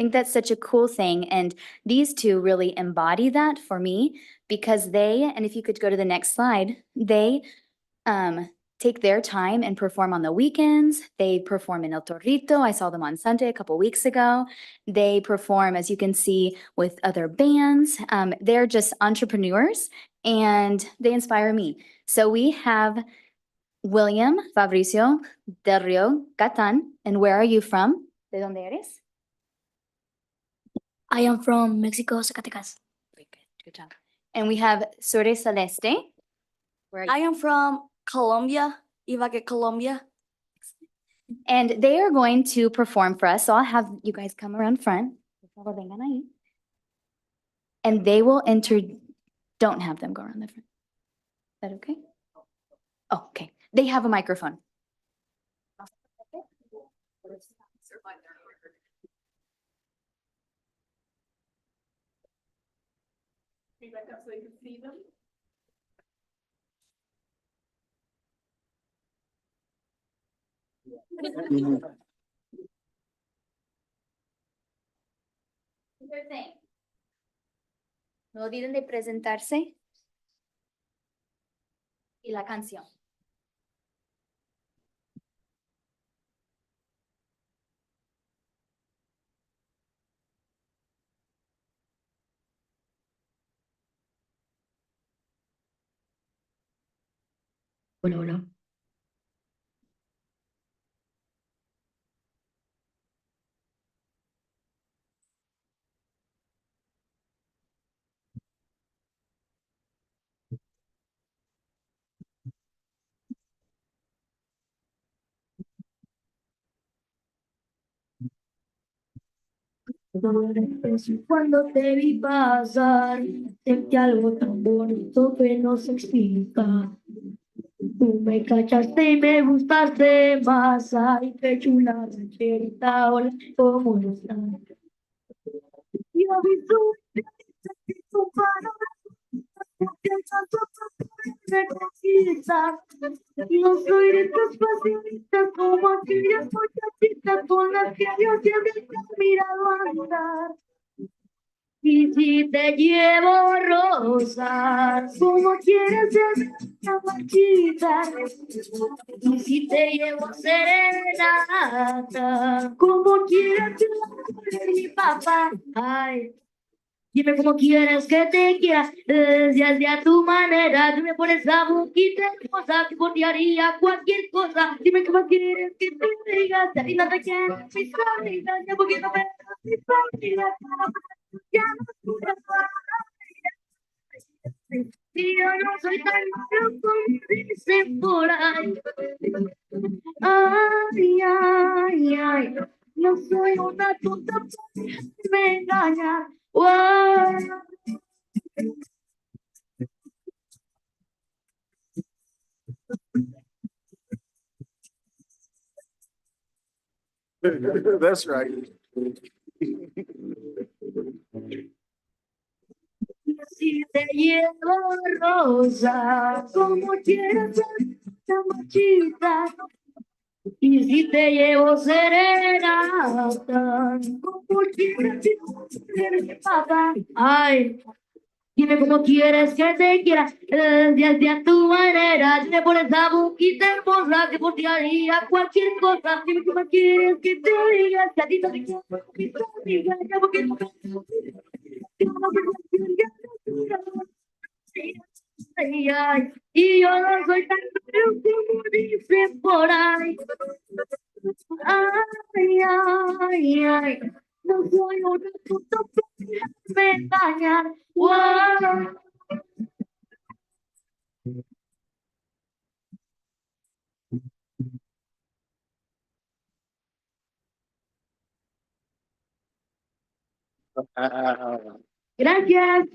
think that's such a cool thing. And these two really embody that for me because they, and if you could go to the next slide, they take their time and perform on the weekends. They perform in El Torrito. I saw them on Sunday a couple weeks ago. They perform, as you can see, with other bands. They're just entrepreneurs and they inspire me. So we have William Fabricio Del Rio Catan. And where are you from? ¿De dónde eres? I am from Mexico, Zacatecas. Good job. And we have Sore Celeste. Where are you? I am from Colombia, Ibagué, Colombia. And they are going to perform for us. So I'll have you guys come around front. And they will enter. Don't have them go around the front. Is that okay? Oh, okay. They have a microphone. So you can see them. No olviden de presentarse y la canción. Hola, hola. Cuando te vi pasar, sentí algo tan bonito que no se explica. Tú me cachaste y me gustaste más. Ay, qué chula rancherita, hola, ¿cómo estás? Yo vi tu panorama, que tanto me conquistas. No soy de estas facilitas como aquellas muchachitas con las que yo siempre te he mirado andar. Y si te llevo rosas, como quieres ser una marchita. Y si te llevo serenata, como quieres ser mi papá. Ay, dime cómo quieres que te quiera, desde a tu manera. Tú me pones la boquita hermosa, que por ti haría cualquier cosa. Dime cómo quieres que te diga, si a ti no te quieren mis amigas, ya porque no me das mis amigas. Ya no puedo y yo no soy tan malo como dicen por ahí. Ay, ay, ay, no soy una tonta, me engaña. Wow. That's right. Si te llevo rosa, como quieras ser una machita. Y si te llevo serenata, como quieras ser mi papá. Ay, dime cómo quieres que te quiera, desde a tu manera. Dime por esa boquita hermosa que por ti haría cualquier cosa. Dime cómo quieres que te diga, si a ti no te quiero, ya porque no ay, ay, y yo no soy tan malo como dicen por ahí. Ay, ay, ay, no soy una puta me engañar. Wow. Gracias.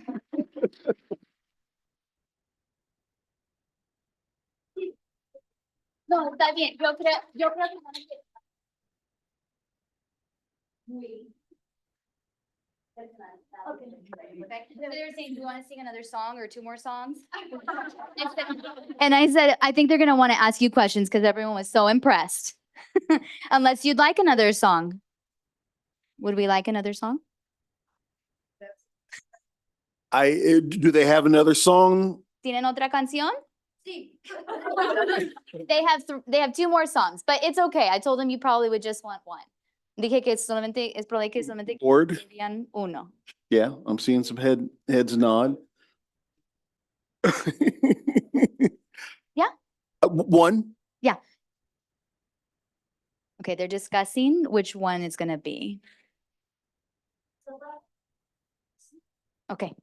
No, está bien. Yo creo que van a empezar. Muy. Okay. They were saying, do you want to sing another song or two more songs? And I said, I think they're going to want to ask you questions because everyone was so impressed. Unless you'd like another song. Would we like another song? Do they have another song? ¿Tienen otra canción? Sí. They have two more songs, but it's okay. I told them you probably would just want one. Dije que es probable que solamente Board? querían uno. Yeah, I'm seeing some heads nod. Yeah. One. Okay, they're discussing which one it's gonna be. Okay.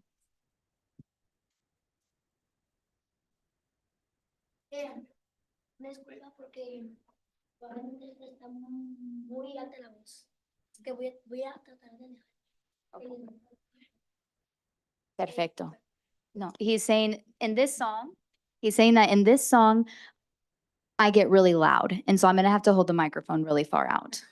Me disculpa porque probablemente está muy alta la voz. Así que voy a tratar de dejar. Perfecto. No, he's saying that in this song, I get really loud. And so I'm gonna have to hold the microphone really far out.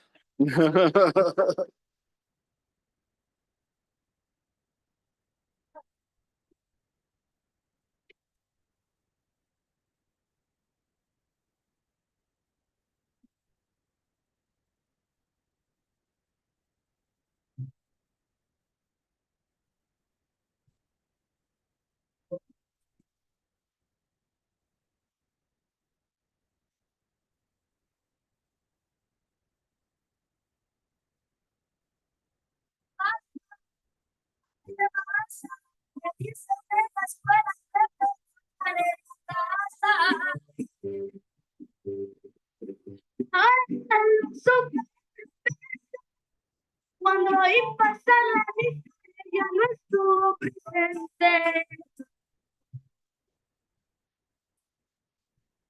Cuando iba a pasar la lista, ella no estuvo presente.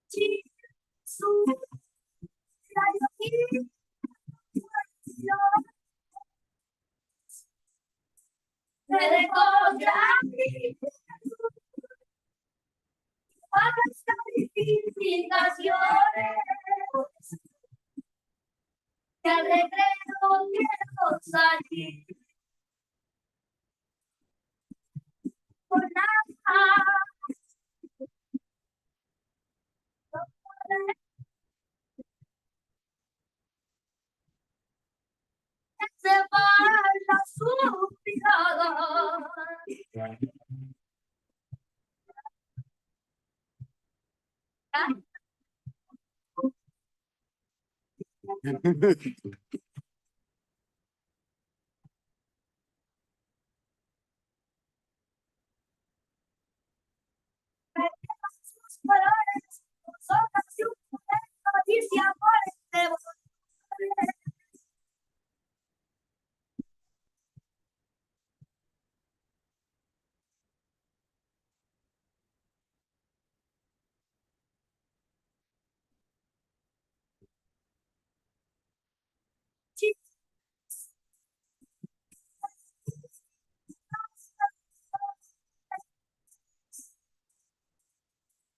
Sí, su me dejó ya hasta difíciles. Que al recreo quiero salir. Por nada. Se va la suspirada. Sus colores, sus ojos y un noticia por este bosque.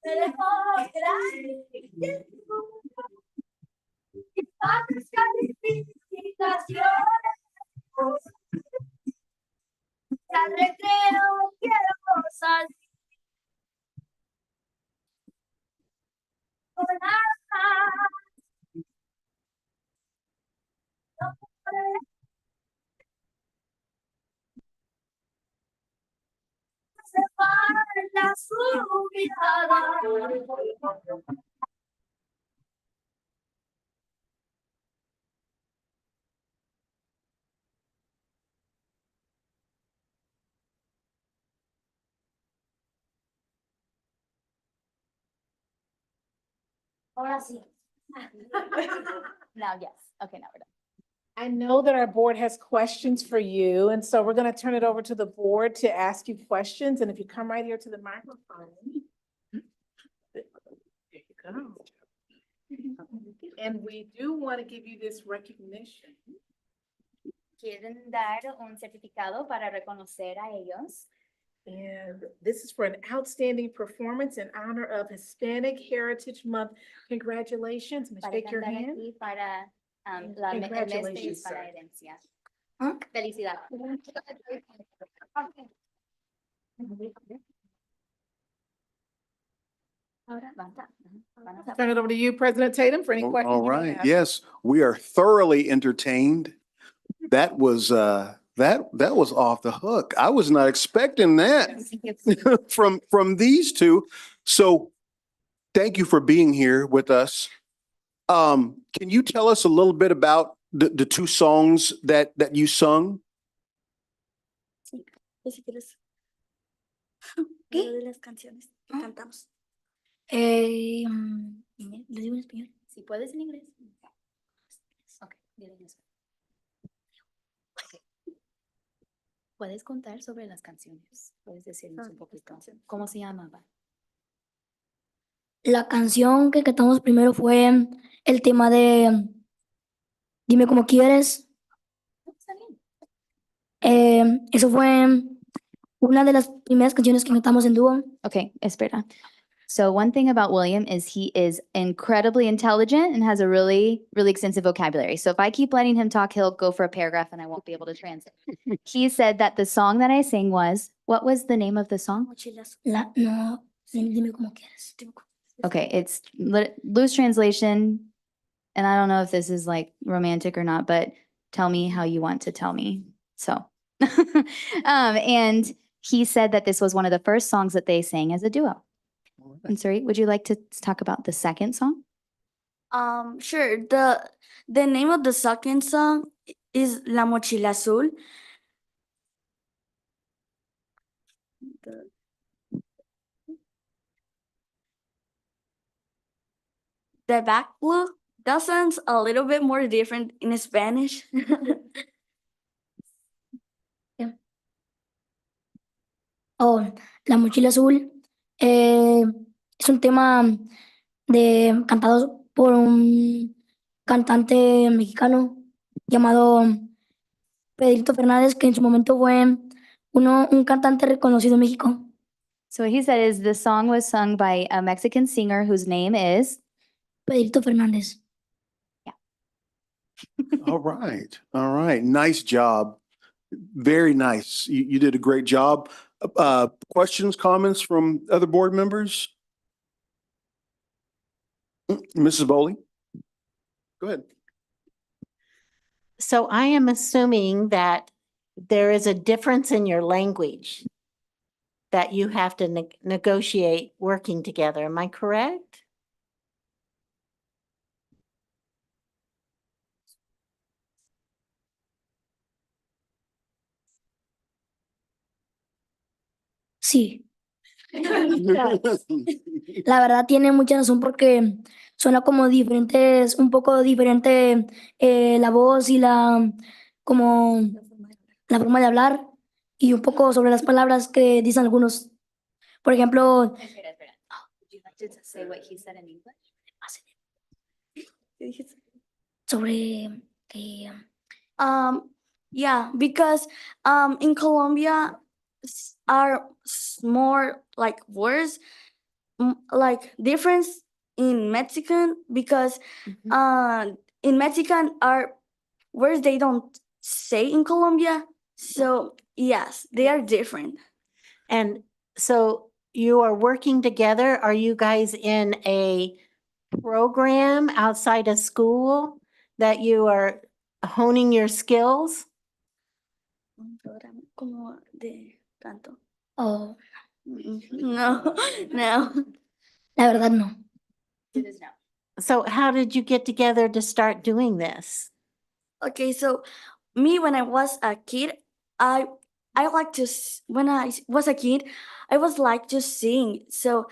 Me dejó grande y tantas calificaciones. Que al recreo quiero salir. Por nada. No podré. Se falta su mirada. Ahora sí. Now, yes. Okay, now we're done. I know that our board has questions for you, and so we're going to turn it over to the board to ask you questions. And if you come right here to the microphone. There you go. And we do want to give you this recognition. Quieren dar un certificado para reconocer a ellos. And this is for an outstanding performance in honor of Hispanic Heritage Month. Congratulations. Let me Para shake your cantar hand. aquí para el mes de Congratulations, Hispana sir. Herencia. Felicidades. Ahora van a Turn it over to you, President Tatum, for any questions. All you may right. have. Yes, we are thoroughly entertained That was that was off the hook. I was not expecting that from these two. So thank you for being here with us. Can you tell us a little bit about the two songs that you sung? Si quieres. ¿Qué? De las canciones que Ah. cantamos. ¿Lo digo en español? Si puedes en inglés. Ok, dile en español. Ok. Puedes contar sobre las canciones. Puedes decirnos un poquito. ¿Cómo se llamaba? La canción que cantamos primero fue el tema de Dime cómo quieres. Está bien. Eso fue una de las primeras canciones que cantamos en dúo. Okay, espera. So one thing about William is he is incredibly intelligent and has a really, really extensive vocabulary. So if I keep letting him talk, he'll go for a paragraph and I won't be able to translate. He said that the song that I sang was, what was the name of the song? No, dime cómo quieres. Okay, it's loose translation. And I don't know if this is like romantic or not, but tell me how you want to tell me. So, and he said that this was one of the first songs that they sang as a duo. And sorry, would you like to talk about the second song? Sure. The name of the second song is La Mochila Azul. The back blue, that sounds a little bit more different in Spanish. Yeah. Oh, La Mochila Azul es un tema cantado por un cantante mexicano llamado Pedrito Fernández, que en su momento fue un cantante reconocido en México. So what he said is the song was sung by a Mexican singer whose name is Pedrito Fernández. All right. All right. Nice job. Very nice. You did a great job. Questions, comments from other board members? Mrs. Bowley? Go ahead. So I am assuming that there is a difference in your language that you have to negotiate working together. Am I correct? Sí. La verdad tiene mucha razón porque suena como diferentes, un poco diferente la voz y como la forma de hablar y un poco sobre las palabras que dicen algunos. Por ejemplo, Would you like to say what he said in English? sobre yeah, because in Colombia are more like words like difference in Mexican because in Mexican are words they don't say in Colombia. So yes, they are different. And so you are working together. Are you guys in a program outside of school that you are honing your skills? Un programa como de canto. Oh, no, no. La verdad no. It is no. So how did you get together to start doing this? Okay, so me when I was a kid, I like to when I was a kid, I was like to sing. So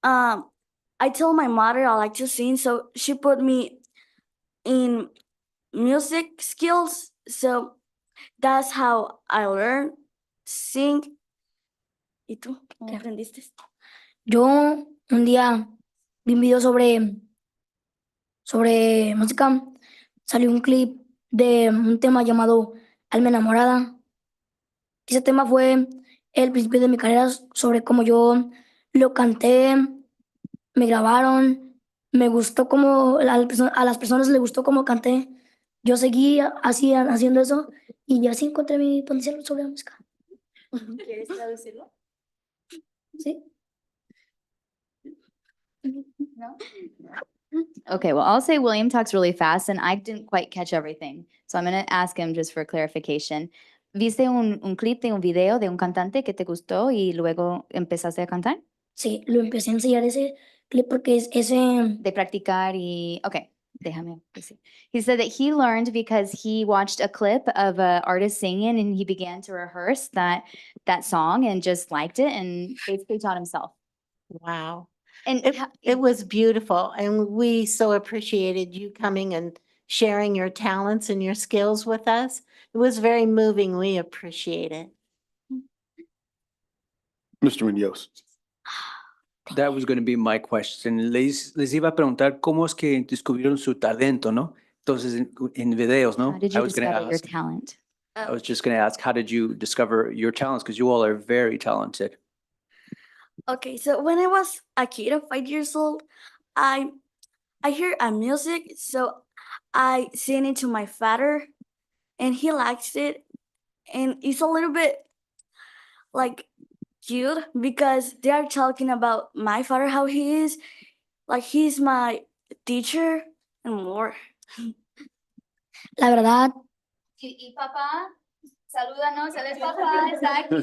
I told my mother I like to sing, so she put me in music skills. So that's how I learned sing. ¿Y tú? ¿Cómo aprendiste? Yo un día vi un video sobre música. Salió un clip de un tema llamado Alma Enamorada. Ese tema fue el principio de mi carrera sobre cómo yo lo canté, me grabaron, me gustó como a las personas les gustó cómo canté. Yo seguí así haciendo eso y así encontré mi potencial sobre la música. ¿Quieres traducirlo? Sí. No. Okay, well, I'll say William talks really fast and I didn't quite catch everything. So I'm going to ask him just for clarification. ¿Viste un clip de un video de un cantante que te gustó y luego empezaste a cantar? Sí, lo empecé a enseñar ese clip porque es ese. De practicar y... Okay, déjame decir. He said that he learned because he watched a clip of an artist singing and he began to rehearse that song and just liked it and basically taught himself. Wow. And It was beautiful, and we so appreciated you coming and sharing your talents and your skills with us. It was very moving. We appreciate it. Mr. Munoz. That was going to be my question. Les iba a preguntar cómo es que descubrieron su talento, ¿no? Entonces, en videos, ¿no? how did I you was going to discover your ask, talent? I was just going to ask, how did you discover your talents? Because you all are very talented. Okay, so when I was a kid of 5 years old, I hear a music, so I sing it to my father, and he likes it, and it's a little bit like cute because they are talking about my father, how he is, like he's my teacher and more. La verdad, Y papá, salúdanos, él es papá, está aquí.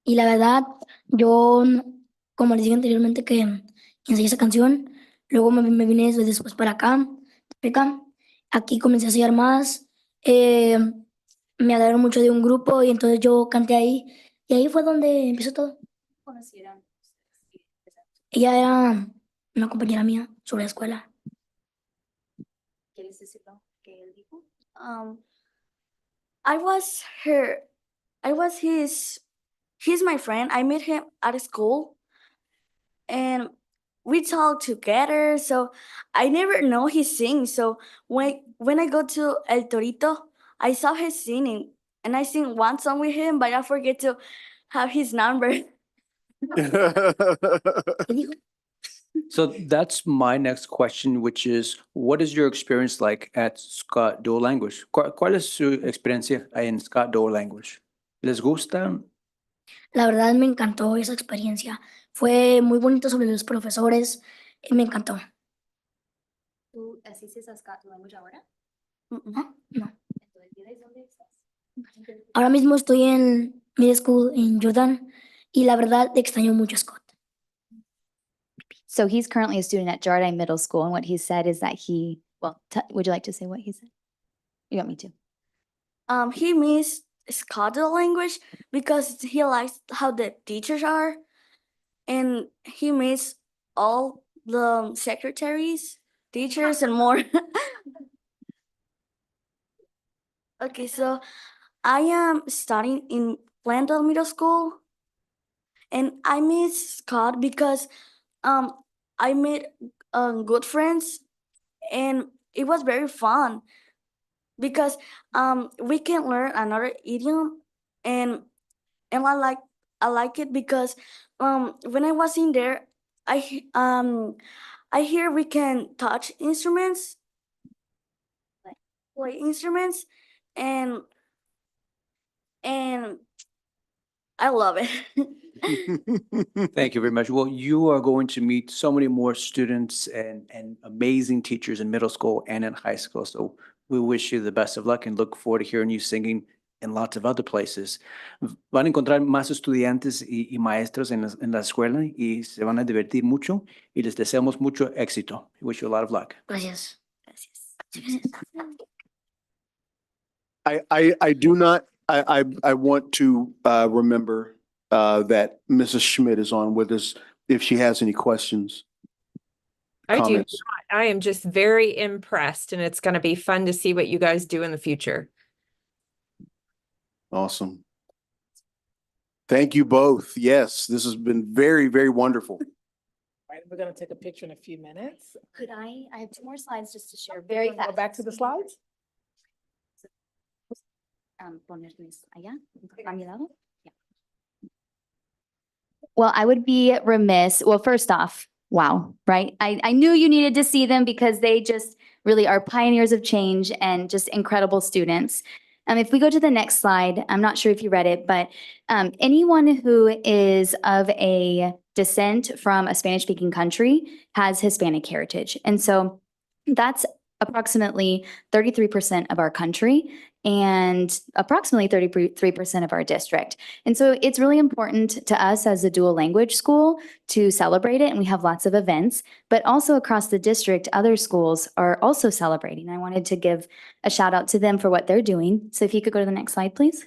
y la verdad, yo, como les dije anteriormente que ensayé esa canción, luego me vine después para acá, Tepeca. Aquí comencé a ensayar más, me hablaron mucho de un grupo y entonces yo canté ahí, y ahí fue donde empezó todo. Conocieron. Ella era una compañera mía sobre la escuela. ¿Quieres decirlo? ¿Qué él dijo? I was he's my friend. I met him at school and we talk together. So I never know he sings. So when I go to El Torito, I saw him singing and I sing one song with him, but I forget to have his number. So that's my next question, which is, what is your experience like at Scott Dual Language? ¿Cuál es su experiencia en Scott Dual Language? ¿Les gusta? La verdad me encantó esa experiencia. Fue muy bonito sobre los profesores y me encantó. ¿Tú asistes a Scott Language ahora? ¿Ah? No. Entonces, ¿tienes dónde estás? Ahora mismo estoy en middle school en Jordan y la verdad extraño mucho a Scott. So he's currently a student at Jardine Middle School, and what he said is that would you like to say what he said? You want me to? He missed Scott language because he likes how the teachers are, and he missed all the secretaries, teachers, and more. Okay, so I am studying in Glendale Middle School, and I miss Scott because I made good friends, and it was very fun because we can learn another idiom, and I like it because when I was in there, I hear we can touch instruments, play instruments, and I love it. Thank you very much. Well, you are going to meet so many more students and amazing teachers in middle school and in high school. So we wish you the best of luck and look forward to hearing you singing in lots of other places. Van a encontrar más estudiantes y maestros en la escuela y se van a divertir mucho y les deseamos mucho éxito. We wish you a lot of luck. Gracias. I do not, I want to remember that Mrs. Schmidt is on with us if she has any questions. I do. Comments. I am just very impressed, and it's going to be fun to see what you guys do in the future. Awesome. Thank you both. Yes, this has been very, very wonderful. Right, we're gonna take a picture in a few minutes. Could I have 2 more slides just to share very Wanna fast. Go back to the slides? Ponerles allá, a mi lado. Yeah. Well, I would be remiss. Well, first off, wow, right? I knew you needed to see them because they just really are pioneers of change and just incredible students. If we go to the next slide, I'm not sure if you read it, but anyone who is of a descent from a Spanish-speaking country has Hispanic heritage. And so that's approximately 33% of our country and approximately 33% of our district. And so it's really important to us as a dual language school to celebrate it, and we have lots of events, but also across the district, other schools are also celebrating. I wanted to give a shout out to them for what they're doing. So if you could go to the next slide, please.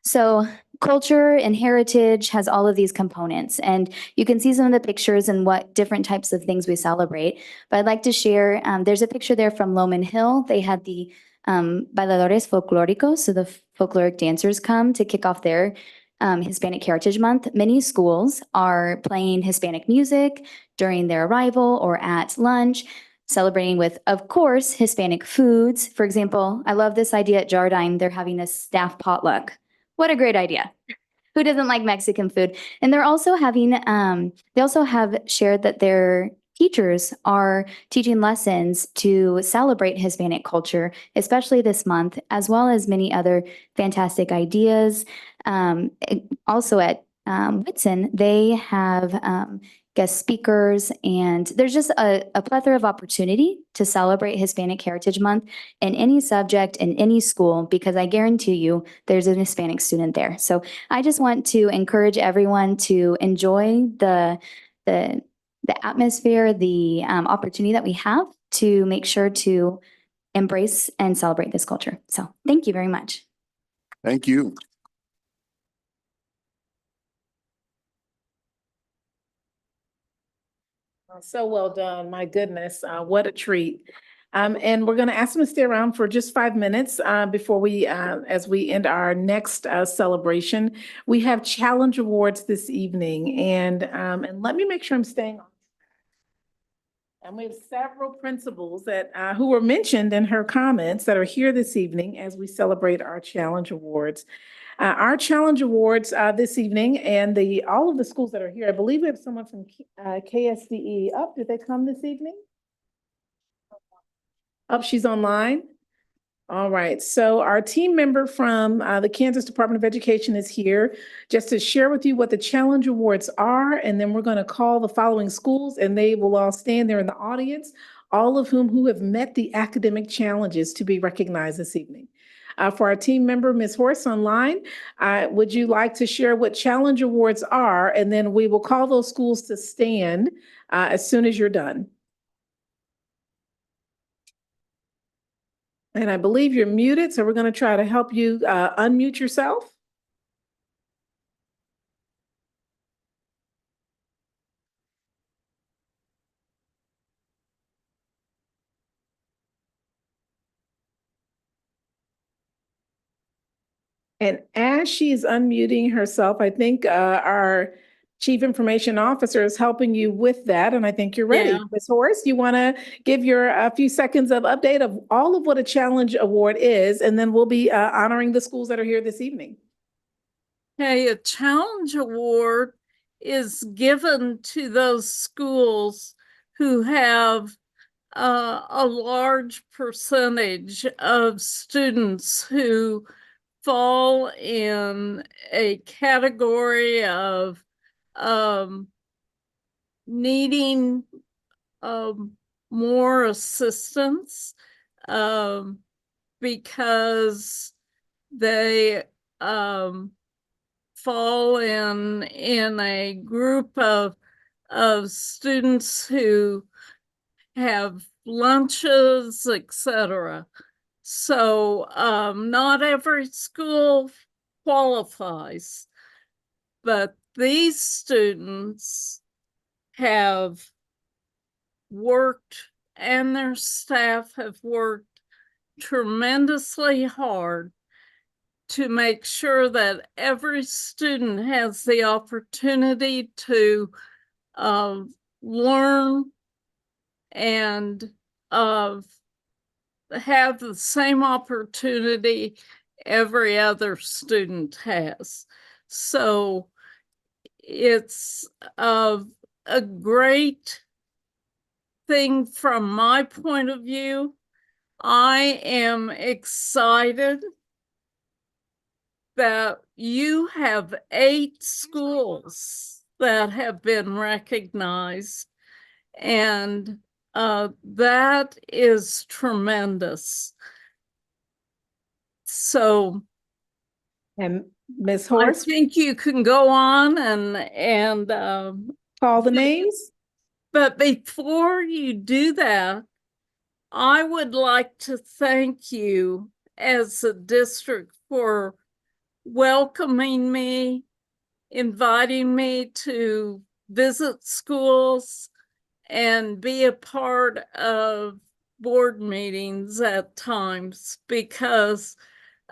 So culture and heritage has all of these components, and you can see some of the pictures and what different types of things we celebrate. But I'd like to share, there's a picture there from Loman Hill. They had the bailadores folclóricos, so the folkloric dancers come to kick off their Hispanic Heritage Month. Many schools are playing Hispanic music during their arrival or at lunch, celebrating with, of course, Hispanic foods. For example, I love this idea at Jardine. They're having a staff potluck. What a great idea. Who doesn't like Mexican food? And they're also having, they also have shared that their teachers are teaching lessons to celebrate Hispanic culture, especially this month, as well as many other fantastic ideas. Also at Whitson, they have guest speakers, and there's just a plethora of opportunity to celebrate Hispanic Heritage Month in any subject, in any school, because I guarantee you there's an Hispanic student there. So I just want to encourage everyone to enjoy the atmosphere, the opportunity that we have to make sure to embrace and celebrate this culture. So thank you very much. Thank you. So well done. My goodness, what a treat. And we're going to ask them to stay around for just 5 minutes before we, as we end our next celebration. We have challenge awards this evening, and let me make sure I'm staying on. And we have several principals that who were mentioned in her comments that are here this evening as we celebrate our challenge awards. Our challenge awards this evening, and all of the schools that are here, I believe we have someone from KSDE up. Did they come this evening? Up, she's online. All right, so our team member from the Kansas Department of Education is here just to share with you what the challenge awards are, and then we're going to call the following schools, and they will all stand there in the audience, all of who have met the academic challenges to be recognized this evening. For our team member, Ms. Horst online, would you like to share what challenge awards are, and then we will call those schools to stand as soon as you're done. And I believe you're muted, so we're going to try to help you unmute yourself. And as she's unmuting herself, I think our Chief Information Officer is helping you with that, and I think you're ready. Yeah. Ms. Horace, you want to give your a few seconds of update of all of what a challenge award is, and then we'll be honoring the schools that are here this evening. Okay, a challenge award is given to those schools who have a large percentage of students who fall in a category of needing more assistance because they fall in a group of students who have lunches, etc. So not every school qualifies, but these students have worked, and their staff have worked tremendously hard to make sure that every student has the opportunity to learn and have the same opportunity every other student has. So it's a great thing from my point of view. I am excited that you have 8 schools that have been recognized, and that is tremendous. So And Ms. I Horst, think you can go on and call the names. but before you do that, I would like to thank you as a district for welcoming me, inviting me to visit schools and be a part of board meetings at times, because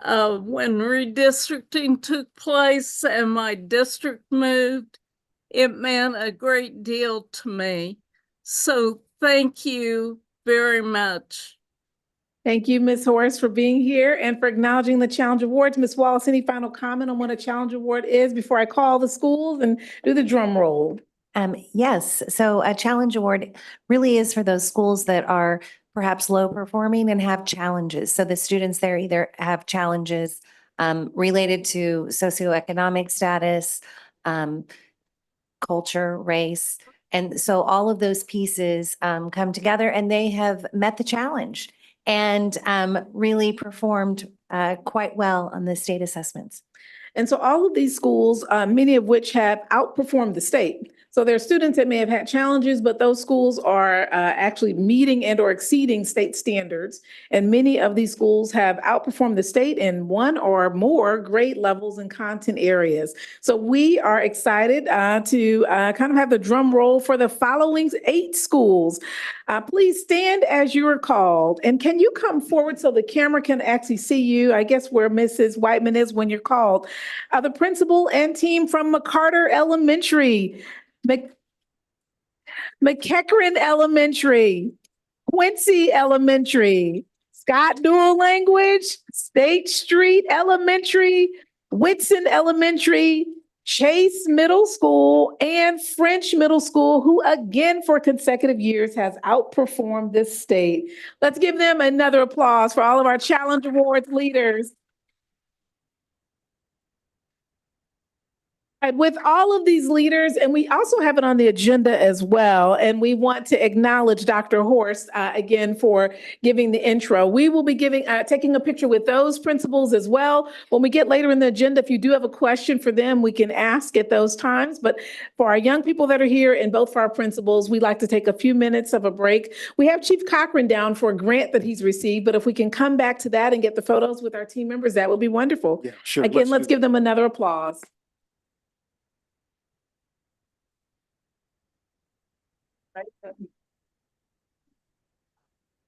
when redistricting took place and my district moved, it meant a great deal to me. So thank you very much. Thank you, Ms. Horace, for being here and for acknowledging the Challenge Awards. Ms. Wallace, any final comment on what a Challenge Award is before I call the schools and do the drum roll? Yes, so a challenge award really is for those schools that are perhaps low performing and have challenges. So the students there either have challenges related to socioeconomic status, culture, race. And so all of those pieces come together and they have met the challenge and really performed quite well on the state assessments. And so all of these schools, many of which have outperformed the state. So there are students that may have had challenges, but those schools are actually meeting and or exceeding state standards. And many of these schools have outperformed the state in one or more grade levels and content areas. So we are excited to kind of have the drum roll for the following 8 schools. Please stand as you are called. And can you come forward so the camera can actually see you? I guess where Mrs. Whiteman is when you're called. The principal and team from McCarter Elementary, McEachran Elementary, Quincy Elementary, Scott Dual Language, State Street Elementary, Whitson Elementary, Chase Middle School, and French Middle School, who again for consecutive years has outperformed this state. Let's give them another applause for all of our Challenge Awards leaders. And with all of these leaders, and we also have it on the agenda as well, and we want to acknowledge Dr. Horst again for giving the intro. We will be taking a picture with those principals as well. When we get later in the agenda, if you do have a question for them, we can ask at those times. But for our young people that are here and both for our principals, we'd like to take a few minutes of a break. We have Chief Cochran down for a grant that he's received, but if we can come back to that and get the photos with our team members, that would be wonderful. Yeah, sure. Again, let's do give them another applause.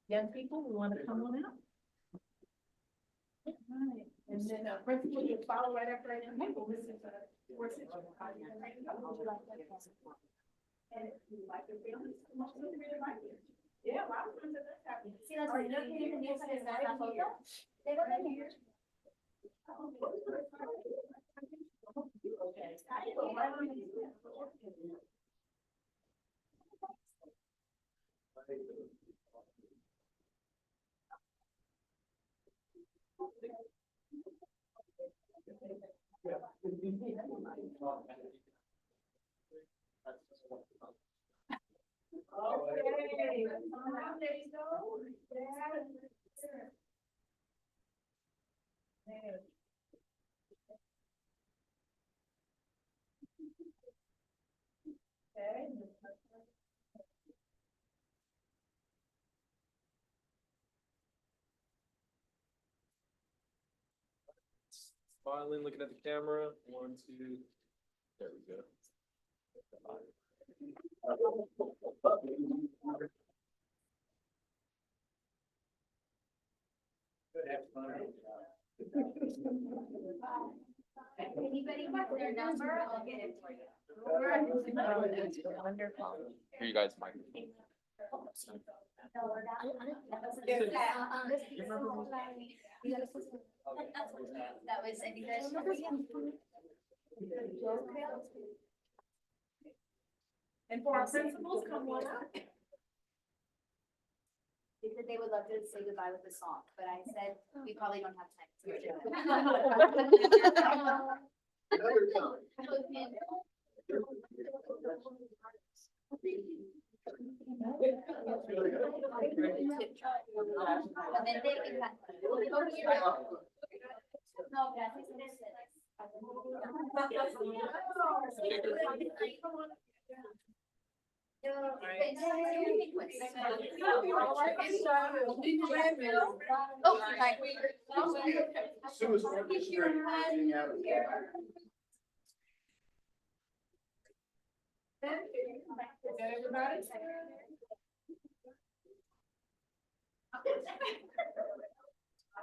Young people, we want to come on out. Right. And then principal, you follow right after I am. This is and if you like the film, come up to the real life. Yeah, well, I was going to let that happen. See, that's right. Smiling, looking at the camera. 1, 2. There we go. Anybody want their number? I'll get it for you. Wonderful. Here, you guys, Mike. That was, and you guys. And for our principals, come on up. They said they would love to say goodbye with a song, but I said we probably don't have time.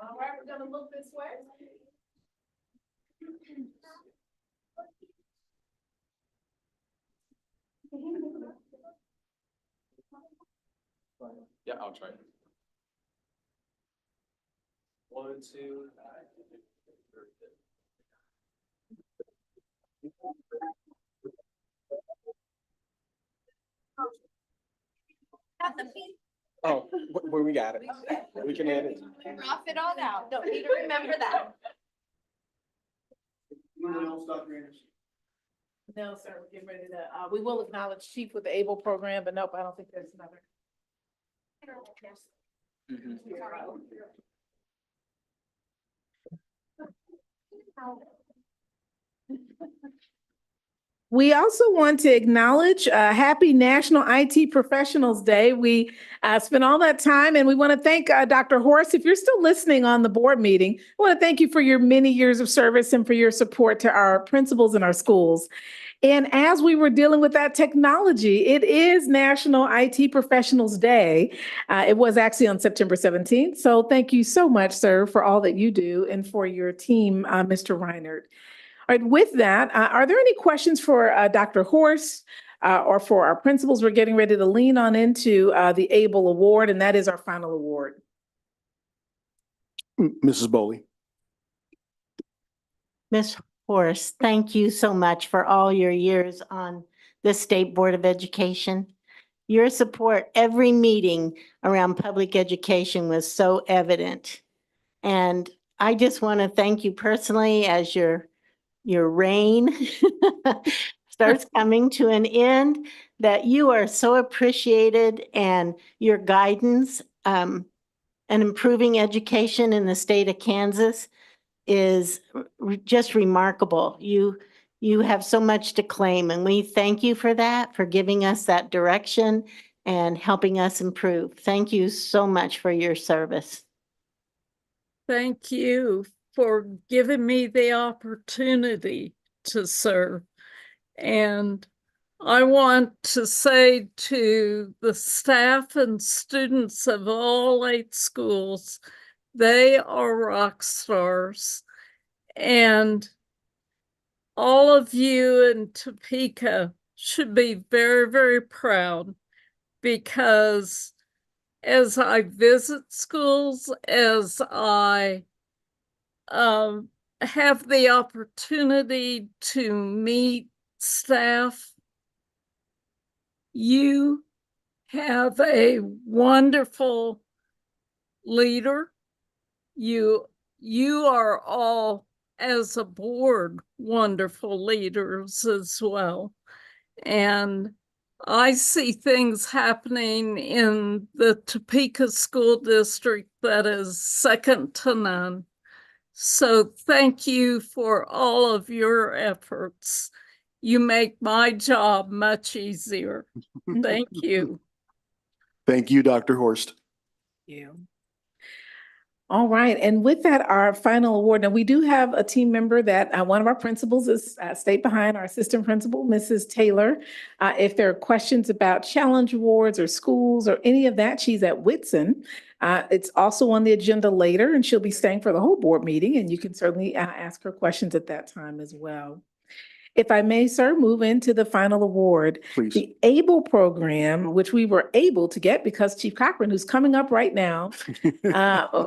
All right, we're gonna look this way. Yeah, I'll try. 1, 2. Oh, where we got it. We can add it. Rough it on out. Don't need to remember that. No, sir, we're getting ready to, we will acknowledge Chief with the ABLE program, but nope, I don't think there's another. We also want to acknowledge Happy National IT Professionals Day. We spent all that time, and we want to thank Dr. Horst. If you're still listening on the board meeting, I want to thank you for your many years of service and for your support to our principals and our schools. And as we were dealing with that technology, it is National IT Professionals Day. It was actually on September 17th. So thank you so much, sir, for all that you do and for your team, Mr. Reinert. All right, with that, are there any questions for Dr. Horst or for our principals? We're getting ready to lean on into the ABLE Award, and that is our final award. Mrs. Bowley. Ms. Horst, thank you so much for all your years on the State Board of Education. Your support every meeting around public education was so evident. And I just want to thank you personally as your reign starts coming to an end, that you are so appreciated, and your guidance and improving education in the state of Kansas is just remarkable. You have so much to claim, and we thank you for that, for giving us that direction and helping us improve. Thank you so much for your service. Thank you for giving me the opportunity to serve. And I want to say to the staff and students of all 8 schools, they are rock stars. And all of you in Topeka should be very, very proud, because as I visit schools, as I have the opportunity to meet staff, you have a wonderful leader. You are all, as a board, wonderful leaders as well. And I see things happening in the Topeka School District that is second to none. So thank you for all of your efforts. You make my job much easier. Thank you. Thank you, Dr. Horst. You. All right, and with that, our final award. Now, we do have a team member that one of our principals is stayed behind, our assistant principal, Mrs. Taylor. If there are questions about challenge awards or schools or any of that, she's at Whitson. It's also on the agenda later, and she'll be staying for the whole board meeting, and you can certainly ask her questions at that time as well. If I may, sir, move into the final award. Please. The ABLE program, which we were able to get because Chief Cochran, who's coming up right now,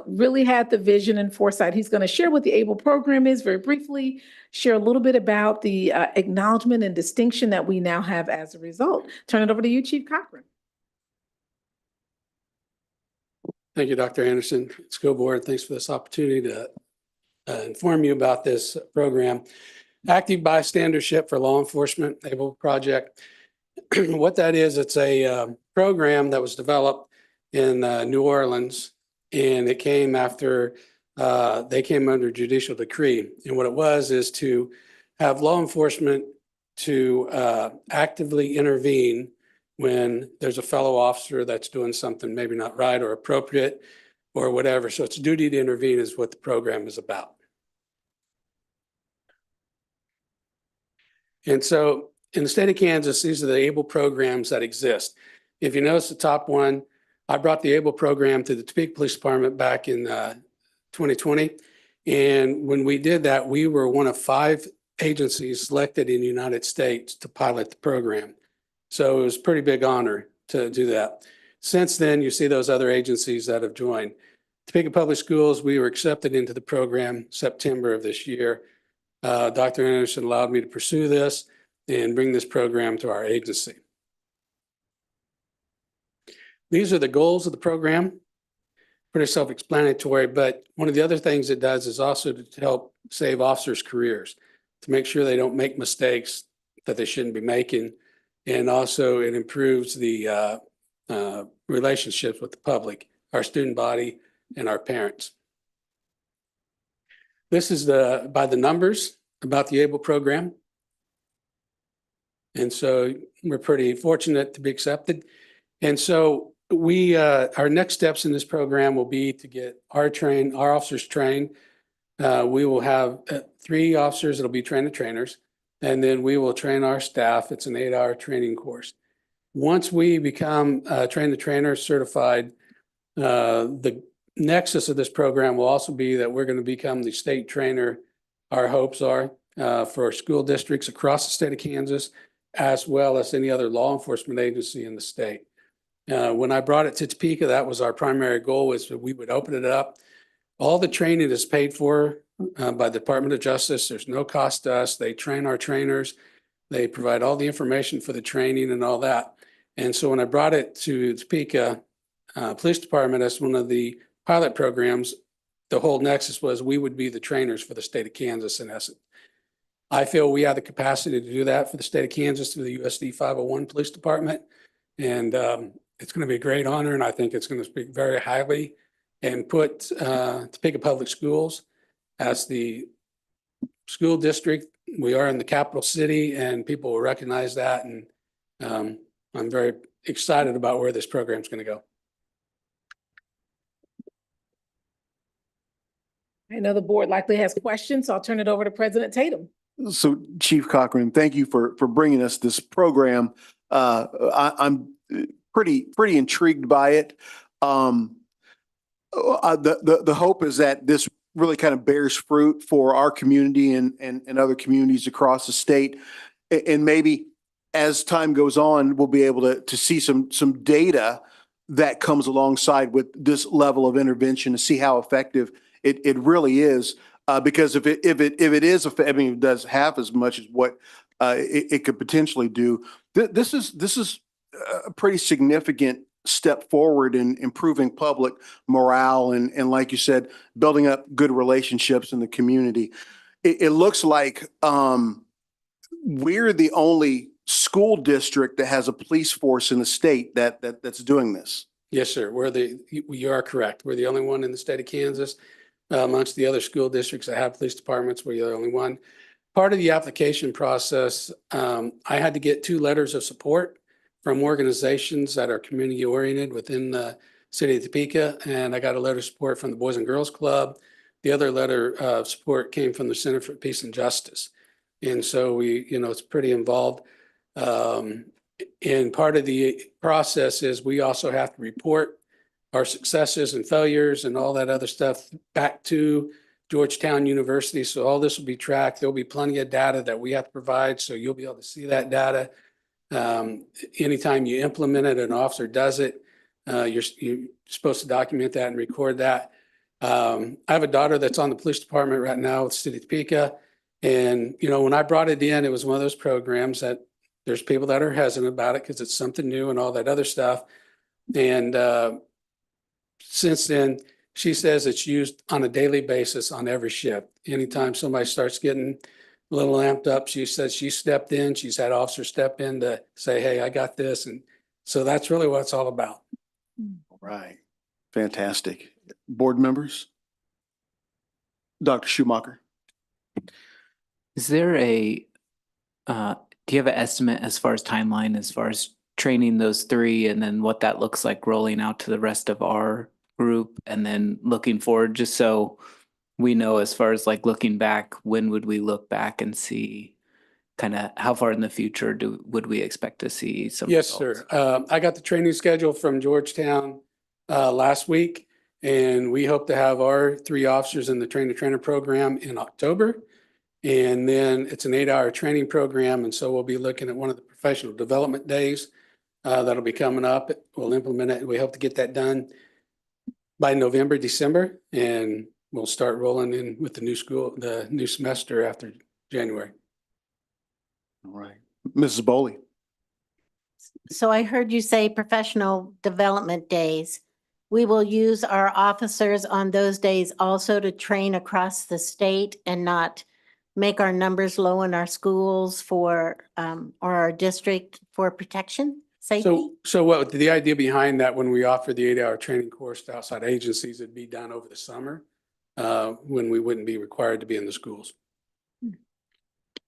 really had the vision and foresight. He's going to share what the ABLE program is very briefly, share a little bit about the acknowledgement and distinction that we now have as a result. Turn it over to you, Chief Cochran. Thank you, Dr. Anderson. School Board, thanks for this opportunity to inform you about this program. Active Bystandership for Law Enforcement, ABLE project. What that is, it's a program that was developed in New Orleans, and it came after they came under judicial decree. And what it was is to have law enforcement to actively intervene when there's a fellow officer that's doing something maybe not right or appropriate or whatever. So it's duty to intervene is what the program is about. And so in the state of Kansas, these are the ABLE programs that exist. If you notice the top one, I brought the ABLE program to the Topeka Police Department back in 2020. And when we did that, we were one of 5 agencies selected in the United States to pilot the program. So it was a pretty big honor to do that. Since then, you see those other agencies that have joined. Topeka Public Schools, we were accepted into the program September of this year. Dr. Anderson allowed me to pursue this and bring this program to our agency. These are the goals of the program. Pretty self-explanatory, but one of the other things it does is also to help save officers' careers, to make sure they don't make mistakes that they shouldn't be making. And also it improves the relationships with the public, our student body, and our parents. This is by the numbers about the ABLE program. And so we're pretty fortunate to be accepted. And so our next steps in this program will be to get our officers trained. We will have 3 officers that'll be trained trainers, and then we will train our staff. It's an 8-hour training course. Once we become train the trainer certified, the nexus of this program will also be that we're going to become the state trainer. Our hopes are for school districts across the state of Kansas, as well as any other law enforcement agency in the state. When I brought it to Topeka, that was our primary goal, was that we would open it up. All the training is paid for by the Department of Justice. There's no cost to us. They train our trainers. They provide all the information for the training and all that. And so when I brought it to Topeka Police Department as one of the pilot programs, the whole nexus was we would be the trainers for the state of Kansas in essence. I feel we have the capacity to do that for the state of Kansas through the USD 501 Police Department. And it's going to be a great honor, and I think it's going to speak very highly and put Topeka Public Schools as the school district. We are in the capital city, and people will recognize that. And I'm very excited about where this program is going to go. I know the board likely has questions, so I'll turn it over to President Tatum. So Chief Cochran, thank you for bringing us this program. I'm pretty intrigued by it. The hope is that this really kind of bears fruit for our community and other communities across the state. And maybe as time goes on, we'll be able to see some data that comes alongside with this level of intervention to see how effective it really is. Because if it is, I mean, it does half as much as what it could potentially do. This is a pretty significant step forward in improving public morale and like you said, building up good relationships in the community. It looks like we're the only school district that has a police force in the state that's doing this. Yes, sir. You are correct. We're the only one in the state of Kansas. Amongst the other school districts that have police departments, we're the only one. Part of the application process, I had to get 2 letters of support from organizations that are community oriented within the city of Topeka. And I got a letter of support from the Boys and Girls Club. The other letter of support came from the Center for Peace and Justice. And so it's pretty involved. And part of the process is we also have to report our successes and failures and all that other stuff back to Georgetown University. So all this will be tracked. There'll be plenty of data that we have to provide. So you'll be able to see that data. Anytime you implement it, an officer does it, you're supposed to document that and record that. I have a daughter that's on the police department right now with the city of Topeka. And, when I brought it in, it was one of those programs that there's people that are hesitant about it because it's something new and all that other stuff. And since then, she says it's used on a daily basis on every shift. Anytime somebody starts getting a little amped up, she says she stepped in, she's had officers step in to say, hey, I got this. And so that's really what it's all about. Right. Fantastic. Board members? Dr. Schumacher? Is there do you have an estimate as far as timeline, as far as training those three and then what that looks like rolling out to the rest of our group and then looking forward, just so we know as far as like looking back, when would we look back and see kind of how far in the future would we expect to see some Yes, results? sir. I got the training schedule from Georgetown last week, and we hope to have our 3 officers in the train-the-trainer program in October. And then it's an 8-hour training program, and so we'll be looking at one of the professional development days that'll be coming up. We'll implement it. We hope to get that done by November, December, and we'll start rolling in with the new semester after January. All right. Mrs. Bowley? So I heard you say professional development days. We will use our officers on those days also to train across the state and not make our numbers low in our schools for, or our district for protection, safety? So what the idea behind that, when we offer the 8-hour training course to outside agencies, it'd be done over the summer when we wouldn't be required to be in the schools.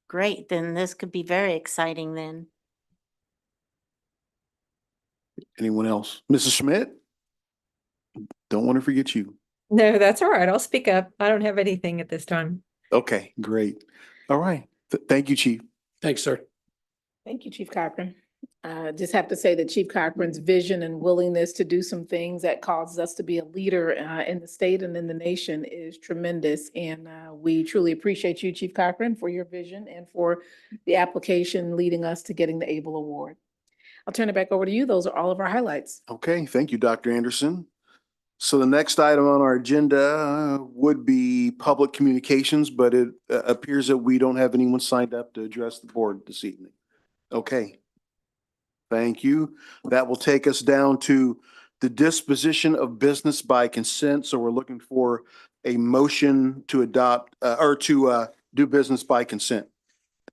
Great, then this could be very exciting then. Anyone else? Mrs. Schmidt? Don't want to forget you. No, that's all right. I'll speak up. I don't have anything at this time. Okay, great. All right. Thank you, Chief. Thanks, sir. Thank you, Chief Cochran. Just have to say that Chief Cochran's vision and willingness to do some things that causes us to be a leader in the state and in the nation is tremendous. And we truly appreciate you, Chief Cochran, for your vision and for the application leading us to getting the ABLE Award. I'll turn it back over to you. Those are all of our highlights. Okay, thank you, Dr. Anderson. So the next item on our agenda would be public communications, but it appears that we don't have anyone signed up to address the board this evening. Okay. Thank you. That will take us down to the disposition of business by consent. So we're looking for a motion to adopt or to do business by consent.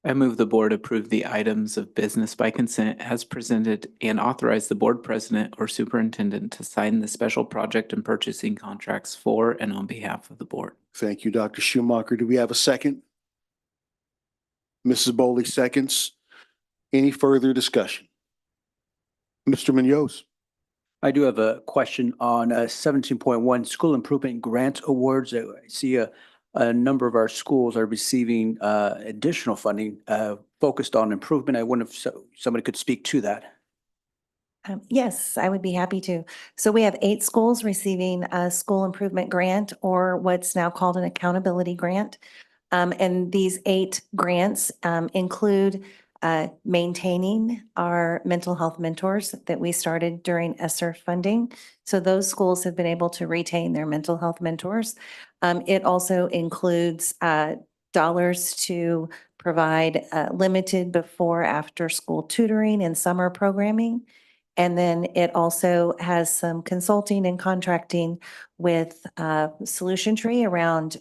I move the board approve the items of business by consent as presented and authorize the board president or superintendent to sign the special project and purchasing contracts for and on behalf of the board. Thank you, Dr. Schumacher. Do we have a second? Mrs. Bowley seconds. Any further discussion? Mr. Munoz? I do have a question on 17.1 school improvement grant awards. I see a number of our schools are receiving additional funding focused on improvement. I wonder if somebody could speak to that. Yes, I would be happy to. So we have 8 schools receiving a school improvement grant, or what's now called an accountability grant. And these 8 grants include maintaining our mental health mentors that we started during ESSER funding. So those schools have been able to retain their mental health mentors. It also includes dollars to provide limited before after school tutoring and summer programming. And then it also has some consulting and contracting with Solution Tree around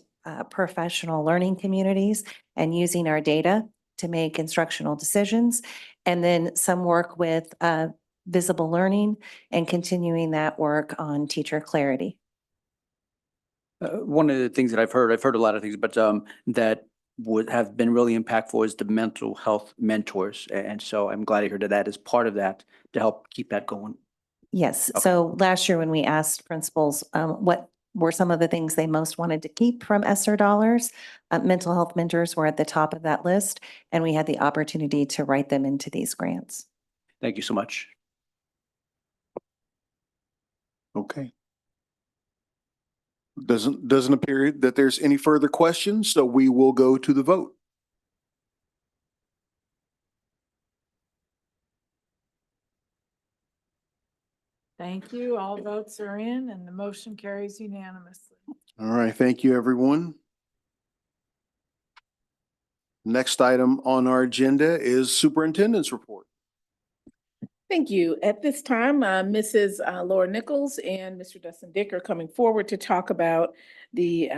professional learning communities and using our data to make instructional decisions. And then some work with visible learning and continuing that work on teacher clarity. One of the things that I've heard a lot of things, but that would have been really impactful is the mental health mentors. And so I'm glad to hear that is part of that to help keep that going. Yes. Okay. So last year when we asked principals what were some of the things they most wanted to keep from ESSER dollars, mental health mentors were at the top of that list, and we had the opportunity to write them into these grants. Thank you so much. Okay. Doesn't appear that there's any further questions, so we will go to the vote. Thank you. All votes are in and the motion carries unanimously. All right, thank you, everyone. Next item on our agenda is superintendent's report. Thank you. At this time, Mrs. Laura Nichols and Mr. Dustin Dick are coming forward to talk about the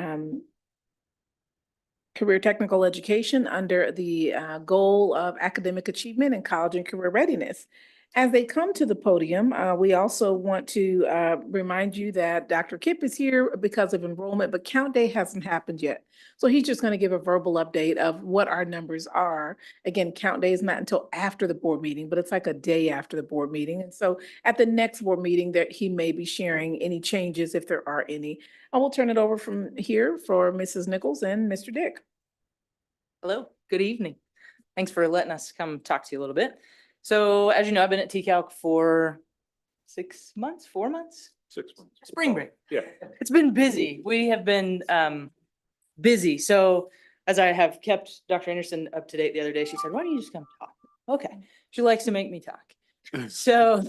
career technical education under the goal of academic achievement and college and career readiness. As they come to the podium, we also want to remind you that Dr. Kipp is here because of enrollment, but count day hasn't happened yet. So he's just going to give a verbal update of what our numbers are. Again, count day is not until after the board meeting, but it's like a day after the board meeting. And so at the next board meeting that he may be sharing any changes if there are any. I will turn it over from here for Mrs. Nichols and Mr. Dick. Hello, good evening. Thanks for letting us come talk to you a little bit. So as you know, I've been at TCALC for 6 months, 4 months? 6 months. Spring break. Yeah. It's been busy. We have been busy. So as I have kept Dr. Anderson up to date the other day, she said, why don't you just come talk? Okay. She likes to make me talk. So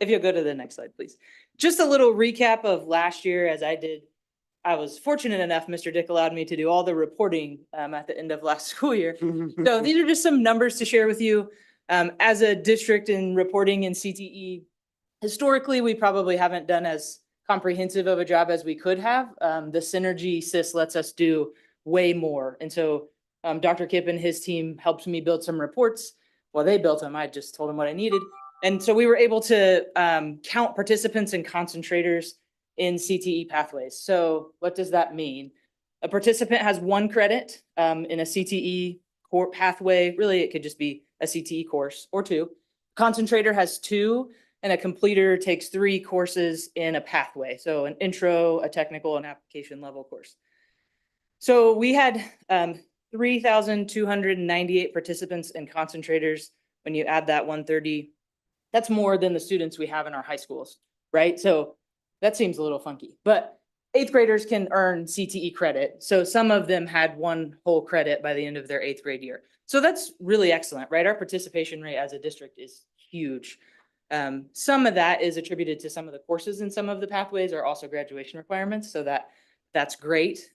if you'll go to the next slide, please. Just a little recap of last year as I was fortunate enough, Mr. Dick allowed me to do all the reporting at the end of last school year. So these are just some numbers to share with you. As a district in reporting in CTE, historically, we probably haven't done as comprehensive of a job as we could have. The Synergy SIS lets us do way more. And so Dr. Kipp and his team helped me build some reports. Well, they built them. I just told them what I needed. And so we were able to count participants and concentrators in CTE pathways. So what does that mean? A participant has 1 credit in a CTE core pathway. Really, it could just be a CTE course or 2. Concentrator has 2, and a completer takes 3 courses in a pathway. So an intro, a technical, and application level course. So we had 3,298 participants and concentrators. When you add that 130, that's more than the students we have in our high schools, right? So that seems a little funky, but 8th graders can earn CTE credit. So some of them had 1 whole credit by the end of their 8th grade year. So that's really excellent, right? Our participation rate as a district is huge. Some of that is attributed to some of the courses in some of the pathways are also graduation requirements. So that's great.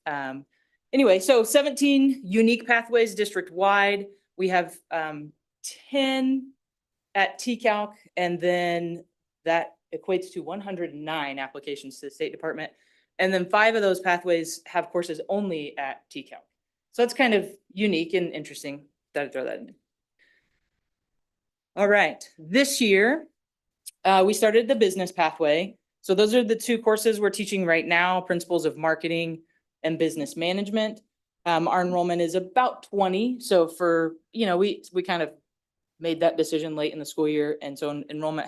Anyway, so 17 unique pathways district-wide. We have 10 at TCALC, and then that equates to 109 applications to the State Department. And then 5 of those pathways have courses only at TCALC. So it's kind of unique and interesting. Thought I'd throw that in. All right, this year, we started the business pathway. So those are the 2 courses we're teaching right now, principles of marketing and business management. Our enrollment is about 20. So for, we kind of made that decision late in the school year. And so enrollment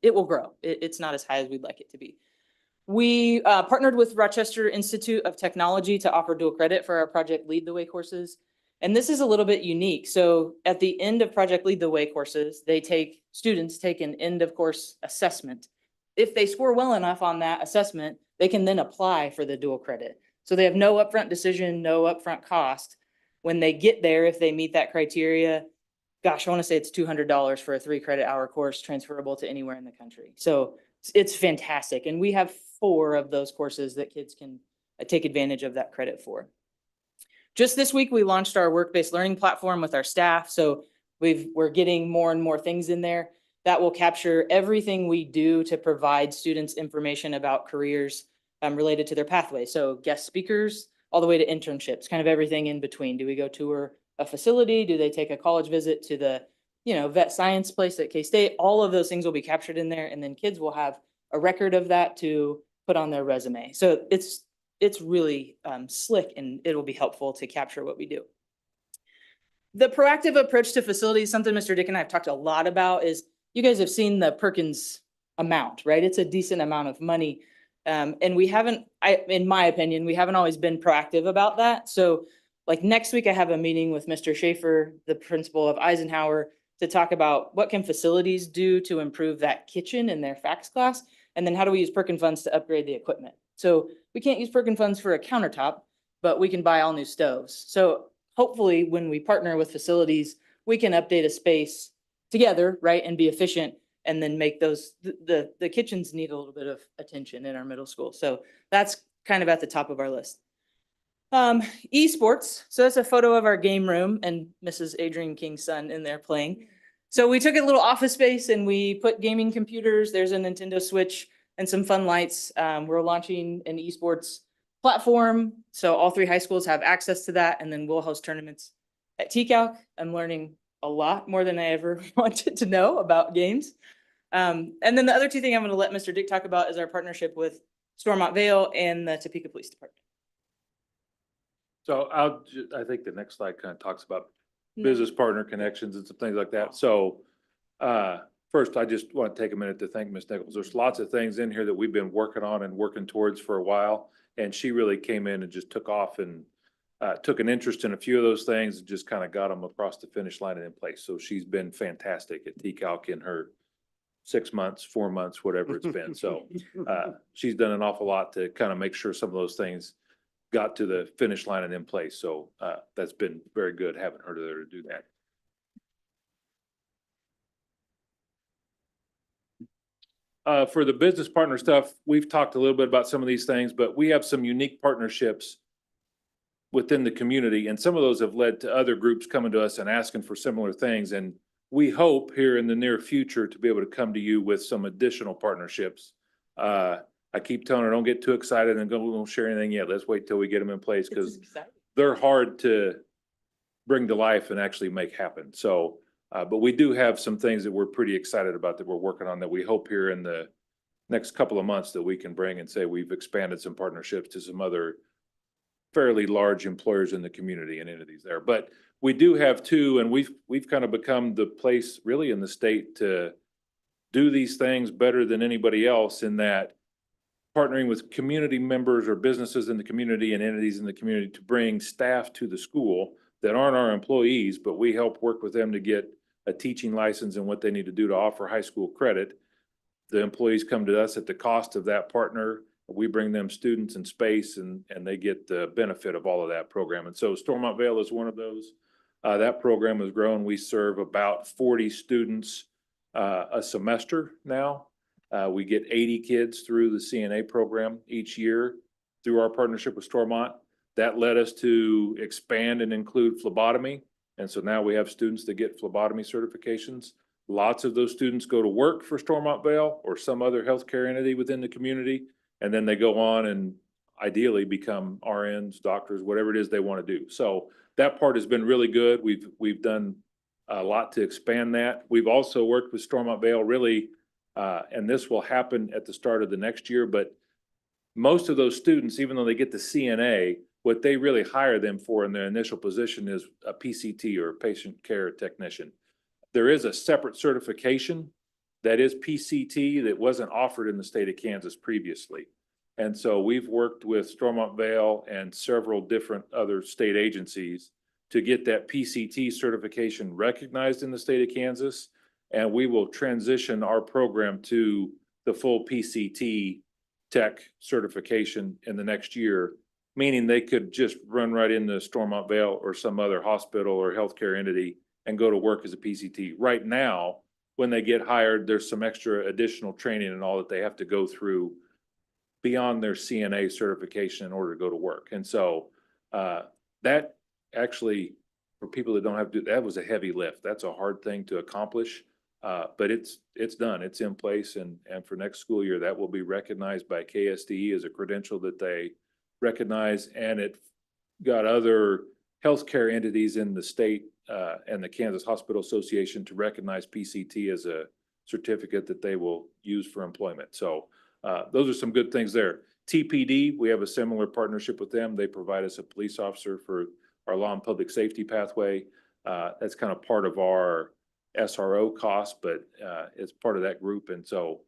it will grow. It's not as high as we'd like it to be. We partnered with Rochester Institute of Technology to offer dual credit for our Project Lead the Way courses. And this is a little bit unique. So at the end of Project Lead the Way courses, students take an end of course assessment. If they score well enough on that assessment, they can then apply for the dual credit. So they have no upfront decision, no upfront cost. When they get there, if they meet that criteria, gosh, I want to say it's $200 for a 3 credit hour course transferable to anywhere in the country. So it's fantastic. And we have 4 of those courses that kids can take advantage of that credit for. Just this week, we launched our work-based learning platform with our staff. So we're getting more and more things in there that will capture everything we do to provide students information about careers related to their pathway. So guest speakers, all the way to internships, kind of everything in between. Do we go tour a facility? Do they take a college visit to the, vet science place at K-State? All of those things will be captured in there. And then kids will have a record of that to put on their resume. So it's really slick, and it'll be helpful to capture what we do. The proactive approach to facilities, something Mr. Dick and I have talked a lot about, is you guys have seen the Perkins amount, right? It's a decent amount of money. And we haven't, in my opinion, we haven't always been proactive about that. So like next week, I have a meeting with Mr. Schaefer, the principal of Eisenhower, to talk about what can facilities do to improve that kitchen in their FACS class. And then how do we use Perkin funds to upgrade the equipment? So we can't use Perkin funds for a countertop, but we can buy all new stoves. So hopefully when we partner with facilities, we can update a space together, right? And be efficient, and then make those, the kitchens need a little bit of attention in our middle school. So that's kind of at the top of our list. Esports. So that's a photo of our game room and Mrs. Adrian King's son in there playing. So we took a little office space and we put gaming computers. There's a Nintendo Switch and some fun lights. We're launching an esports platform. So all 3 high schools have access to that. And then we'll host tournaments at TCalc. I'm learning a lot more than I ever wanted to know about games. And then the other 2 things I'm going to let Mr. Dick talk about is our partnership with Stormont Vale and the Topeka Police Department. So I think the next slide kind of talks about business partner connections and some things like that. So first, I just want to take a minute to thank Ms. Nichols. There's lots of things in here that we've been working on and working towards for a while. And she really came in and just took off and took an interest in a few of those things and just kind of got them across the finish line and in place. So she's been fantastic at TCalc in her 6 months, 4 months, whatever it's been. So she's done an awful lot to kind of make sure some of those things got to the finish line and in place. So that's been very good having her there to do that. For the business partner stuff, we've talked a little bit about some of these things, but we have some unique partnerships within the community. And some of those have led to other groups coming to us and asking for similar things. And we hope here in the near future to be able to come to you with some additional partnerships. I keep telling her, don't get too excited and don't share anything yet. Let's wait till we get them in place because they're hard to bring to life and actually make happen. So, but we do have some things that we're pretty excited about that we're working on that we hope here in the next couple of months that we can bring and say we've expanded some partnerships to some other fairly large employers in the community and entities there. But we do have 2, and we've kind of become the place really in the state to do these things better than anybody else in that partnering with community members or businesses in the community and entities in the community to bring staff to the school that aren't our employees, but we help work with them to get a teaching license and what they need to do to offer high school credit. The employees come to us at the cost of that partner. We bring them students and space and they get the benefit of all of that program. And so Stormont Vale is one of those. That program has grown. We serve about 40 students a semester now. We get 80 kids through the CNA program each year through our partnership with Stormont. That led us to expand and include phlebotomy. And so now we have students that get phlebotomy certifications. Lots of those students go to work for Stormont Vale or some other healthcare entity within the community. And then they go on and ideally become RNs, doctors, whatever it is they want to do. So that part has been really good. We've done a lot to expand that. We've also worked with Stormont Vale really, and this will happen at the start of the next year, but most of those students, even though they get the CNA, what they really hire them for in their initial position is a PCT or patient care technician. There is a separate certification that is PCT that wasn't offered in the state of Kansas previously. And so we've worked with Stormont Vale and several different other state agencies to get that PCT certification recognized in the state of Kansas. And we will transition our program to the full PCT tech certification in the next year, meaning they could just run right into Stormont Vale or some other hospital or healthcare entity and go to work as a PCT. Right now, when they get hired, there's some extra additional training and all that they have to go through beyond their CNA certification in order to go to work. And so that actually, for people that don't have to do, that was a heavy lift. That's a hard thing to accomplish, but it's done. It's in place. And for next school year, that will be recognized by KSDE as a credential that they recognize. And it got other healthcare entities in the state and the Kansas Hospital Association to recognize PCT as a certificate that they will use for employment. So those are some good things there. TPD, we have a similar partnership with them. They provide us a police officer for our law and public safety pathway. That's kind of part of our SRO cost, but it's part of that group. And so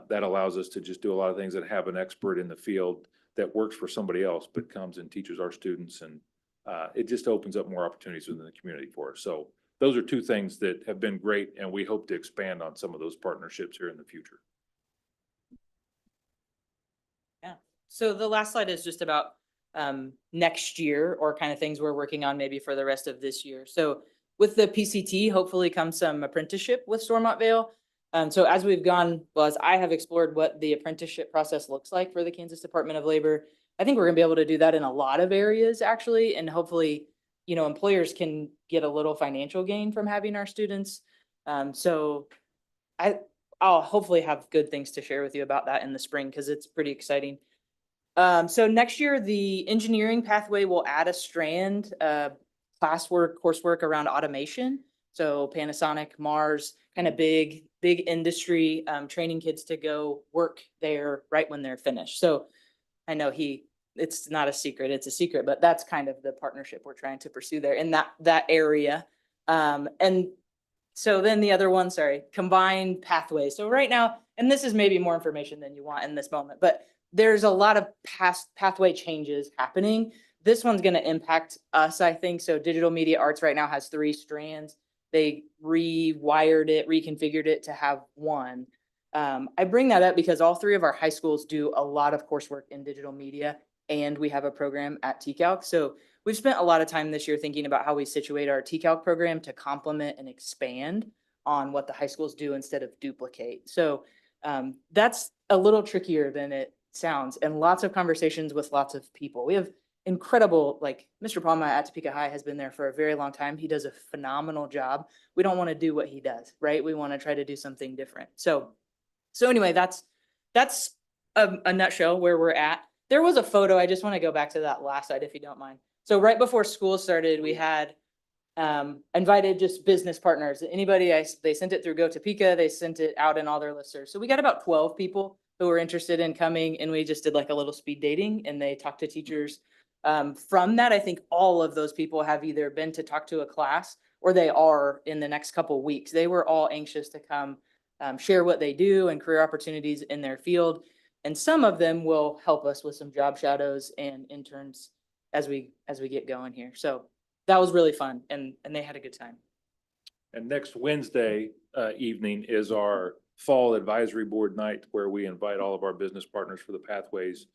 that allows us to just do a lot of things and have an expert in the field that works for somebody else, but comes and teaches our students. And it just opens up more opportunities within the community for us. So those are 2 things that have been great. And we hope to expand on some of those partnerships here in the future. Yeah. So the last slide is just about next year or kind of things we're working on maybe for the rest of this year. So with the PCT, hopefully comes some apprenticeship with Stormont Vale. So as we've gone, well, as I have explored what the apprenticeship process looks like for the Kansas Department of Labor, I think we're gonna be able to do that in a lot of areas actually. And hopefully, you know, employers can get a little financial gain from having our students So I'll hopefully have good things to share with you about that in the spring because it's pretty exciting. So next year, the engineering pathway will add a strand, coursework around automation. So Panasonic, Mars, kind of big industry, training kids to go work there right when they're finished. So I know it's not a secret, it's a secret, but that's kind of the partnership we're trying to pursue there in that area. And so then the other one, sorry, combined pathways. So right now, and this is maybe more information than you want in this moment, but there's a lot of pathway changes happening. This one's going to impact us, I think. So digital media arts right now has 3 strands. They rewired it, reconfigured it to have one. I bring that up because all 3 of our high schools do a lot of coursework in digital media, and we have a program at TCALC. So we've spent a lot of time this year thinking about how we situate our TCALC program to complement and expand on what the high schools do instead of duplicate. So that's a little trickier than it sounds, and lots of conversations with lots of people. We have incredible, like Mr. Palma at Topeka High has been there for a very long time. He does a phenomenal job. We don't want to do what he does, right? We want to try to do something different. So anyway, that's a nutshell where we're at. There was a photo. I just want to go back to that last slide if you don't mind. So right before school started, we had invited just business partners. Anybody, they sent it through Go Topeka. They sent it out in all their listservs. So we got about 12 people who were interested in coming, and we just did like a little speed dating, and they talked to teachers. From that, I think all of those people have either been to talk to a class or they are in the next couple of weeks. They were all anxious to come share what they do and career opportunities in their field. And some of them will help us with some job shadows and interns as we get going here. So that was really fun, and they had a good time. And next Wednesday evening is our fall advisory board night where we invite all of our business partners for the pathways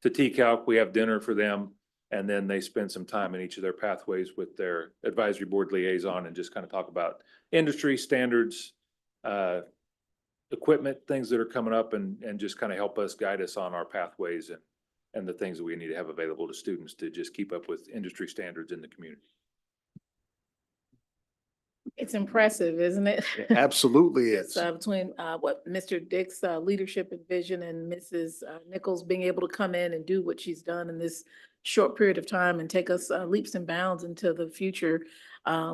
to TCALC. We have dinner for them, and then they spend some time in each of their pathways with their advisory board liaison and just kind of talk about industry standards, equipment, things that are coming up, and just kind of help us guide us on our pathways and the things that we need to have available to students to just keep up with industry standards in the community. It's impressive, isn't it? Absolutely It's is. between what Mr. Dick's leadership and vision and Mrs. Nichols being able to come in and do what she's done in this short period of time and take us leaps and bounds into the future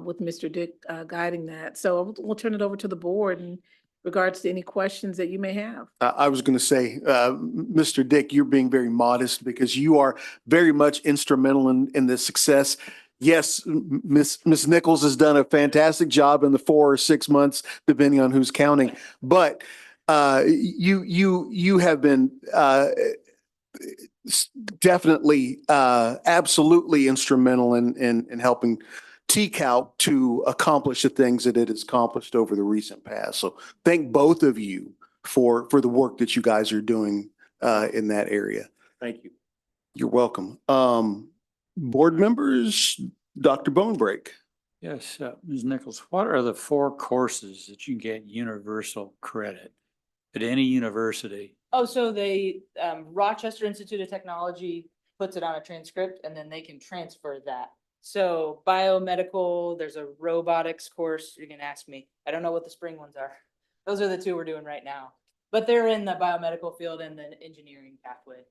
with Mr. Dick guiding that. So we'll turn it over to the board in regards to any questions that you may have. I was going to say, Mr. Dick, you're being very modest because you are very much instrumental in the success. Yes, Miss Nichols has done a fantastic job in the 4 or 6 months, depending on who's counting. But you have been definitely absolutely instrumental in helping TCALC to accomplish the things that it has accomplished over the recent past. So thank both of you for the work that you guys are doing in that area. Thank you. You're welcome. Board members, Dr. Bonebreak. Yes, Ms. Nichols, what are the 4 courses that you get universal credit at any university? Oh, so they, Rochester Institute of Technology puts it on a transcript, and then they can transfer that. So biomedical, there's a robotics course. You can ask me. I don't know what the spring ones are. Those are the 2 we're doing right now, but they're in the biomedical field and the engineering pathway.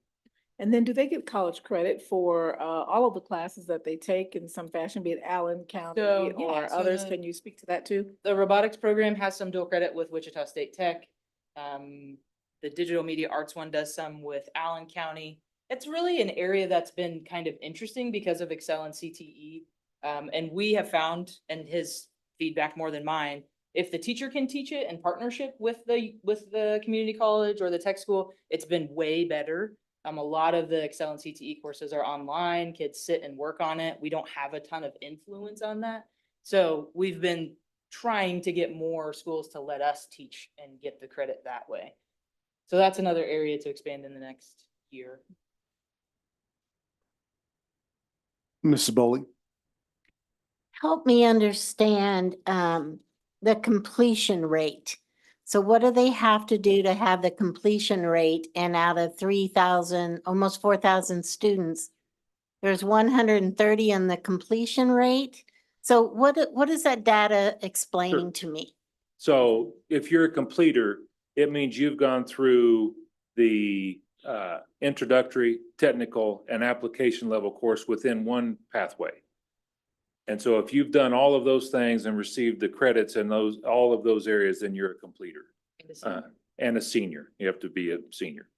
And then do they get college credit for all of the classes that they take in some fashion, be it Allen County or others? Can you speak to that too? The robotics program has some dual credit with Wichita State Tech. The digital media arts one does some with Allen County. It's really an area that's been kind of interesting because of Excel and CTE. And we have found, and his feedback more than mine, if the teacher can teach it in partnership with the community college or the tech school, it's been way better. A lot of the Excel and CTE courses are online. Kids sit and work on it. We don't have a ton of influence on that. So we've been trying to get more schools to let us teach and get the credit that way. So that's another area to expand in the next year. Mrs. Bowley. Help me understand the completion rate. So what do they have to do to have the completion rate? And out of 3,000, almost 4,000 students, there's 130 in the completion rate. So what is that data explaining to me? So if you're a completer, it means you've gone through the introductory, technical, and application level course within one pathway. And so if you've done all of those things and received the credits in those, all of those areas, then you're a completer. And a senior. You have to be a senior.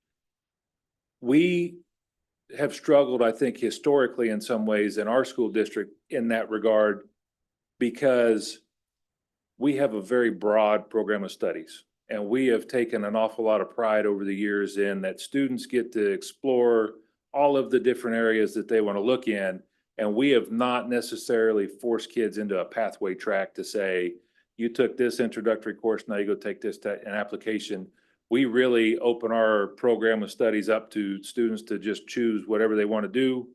We have struggled, I think, historically in some ways in our school district in that regard, because we have a very broad program of studies. And we have taken an awful lot of pride over the years in that students get to explore all of the different areas that they want to look in. And we have not necessarily forced kids into a pathway track to say, you took this introductory course, now you go take this an application. We really open our program of studies up to students to just choose whatever they want to do,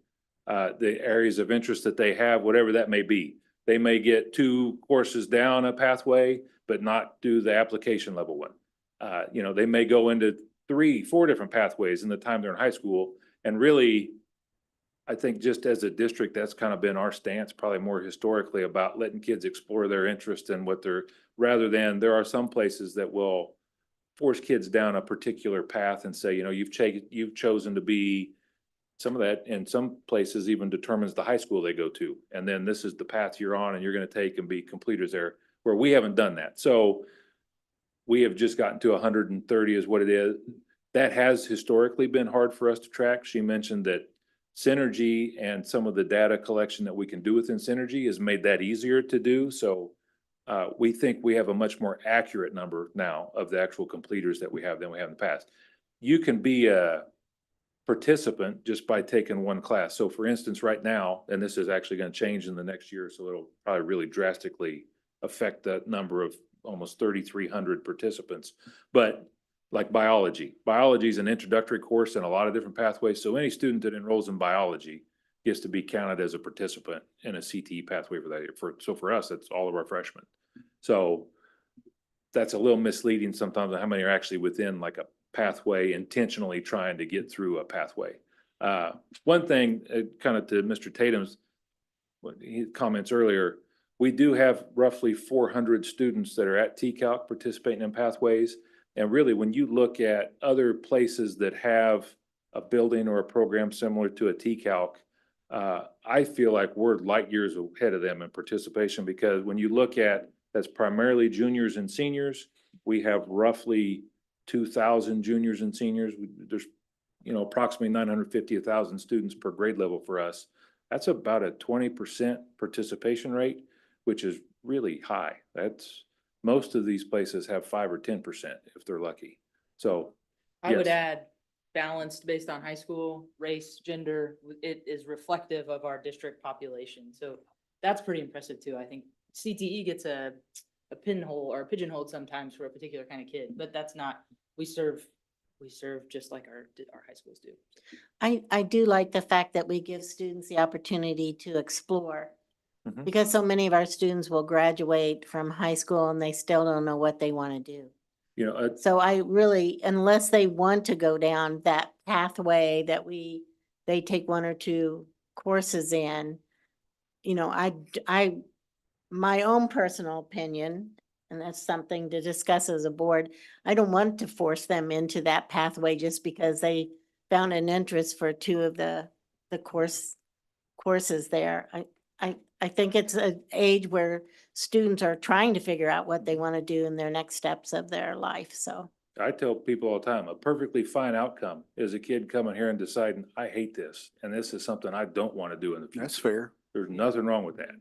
the areas of interest that they have, whatever that may be. They may get 2 courses down a pathway, but not do the application level one. You know, they may go into 3, 4 different pathways in the time they're in high school. And really, I think just as a district, that's kind of been our stance, probably more historically, about letting kids explore their interest and what they're, rather than there are some places that will force kids down a particular path and say, you know, you've chosen to be, some of that in some places even determines the high school they go to. And then this is the path you're on and you're going to take and be completers there, where we haven't done that. So we have just gotten to 130 is what it is. That has historically been hard for us to track. She mentioned that Synergy and some of the data collection that we can do within Synergy has made that easier to do. So we think we have a much more accurate number now of the actual completers that we have than we have in the past. You can be a participant just by taking one class. So for instance, right now, and this is actually going to change in the next year, so it'll probably really drastically affect that number of almost 3,300 participants. But like biology is an introductory course in a lot of different pathways. So any student that enrolls in biology gets to be counted as a participant in a CTE pathway for that year. So for us, it's all of our freshmen. So that's a little misleading sometimes on how many are actually within like a pathway, intentionally trying to get through a pathway. One thing, kind of to Mr. Tatum's comments earlier, we do have roughly 400 students that are at TCALC participating in pathways. And really, when you look at other places that have a building or a program similar to a TCALC, I feel like we're light years ahead of them in participation, because when you look at, that's primarily juniors and seniors, we have roughly 2,000 juniors and seniors. There's, you know, approximately 950, 1,000 students per grade level for us. That's about a 20% participation rate, which is really high. That's, most of these places have 5 or 10% if they're lucky. So I would add balanced based on high school, race, gender. It is reflective of our district population. So that's pretty impressive too. I think CTE gets a pinhole or pigeonholed sometimes for a particular kind of kid, but that's not, we serve just like our high schools do. I do like the fact that we give students the opportunity to explore, because so many of our students will graduate from high school and they still don't know what they want to do. You know, So I really, unless they want to go down that pathway that they take 1 or 2 courses in, you know, my own personal opinion, and that's something to discuss as a board, I don't want to force them into that pathway just because they found an interest for 2 of the courses there. I think it's an age where students are trying to figure out what they want to do in their next steps of their life, so. I tell people all the time, a perfectly fine outcome is a kid coming here and deciding, I hate this, and this is something I don't want to do in the future. That's fair. There's nothing wrong with that.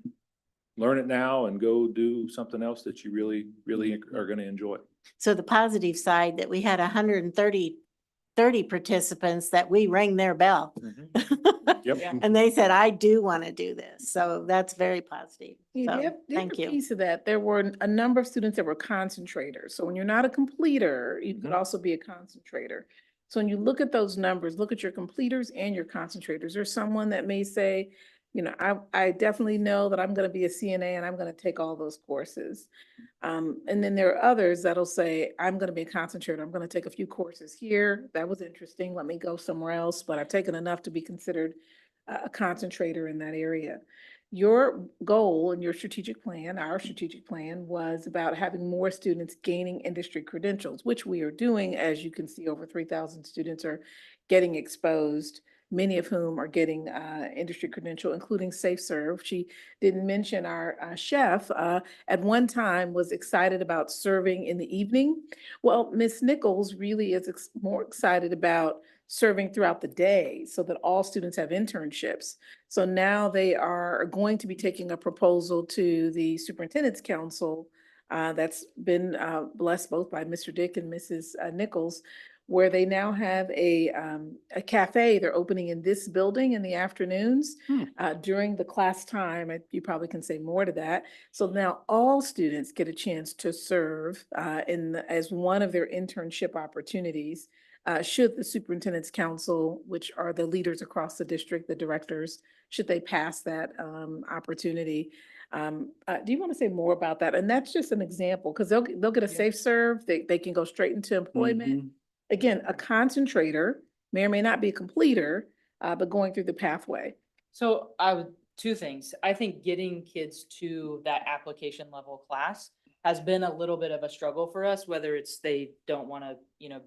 Learn it now and go do something else that you really, really are going to enjoy. So the positive side, that we had 130 participants that we rang their bell. Yep. And they said, I do want to do this. So that's very positive. Yeah, So, the other thank you. piece of that, there were a number of students that were concentrators. So when you're not a completer, you could also be a concentrator. So when you look at those numbers, look at your completers and your concentrators. There's someone that may say, you know, I definitely know that I'm going to be a CNA and I'm going to take all those courses. And then there are others that'll say, I'm going to be a concentrator. I'm going to take a few courses here. That was interesting. Let me go somewhere else. But I've taken enough to be considered a concentrator in that area. your goal and your strategic plan, our strategic plan, was about having more students gaining industry credentials, which we are doing. As you can see, over 3,000 students are getting exposed, many of whom are getting industry credential, including Safe Serve. She didn't mention our chef at one time was excited about serving in the evening. Well, Miss Nichols really is more excited about serving throughout the day so that all students have internships. So now they are going to be taking a proposal to the Superintendent's Council that's been blessed both by Mr. Dick and Mrs. Nichols, where they now have a cafe they're opening in this building in the afternoons during the class time. You probably can say more to that. So now all students get a chance to serve as one of their internship opportunities. Should the Superintendent's Council, which are the leaders across the district, the directors, should they pass that opportunity. Do you want to say more about that? And that's just an example, because they'll get a Safe Serve, they can go straight into employment. Again, a concentrator may or may not be a completer, but going through the pathway. So two things. I think getting kids to that application level class has been a little bit of a struggle for us, whether it's they don't want to,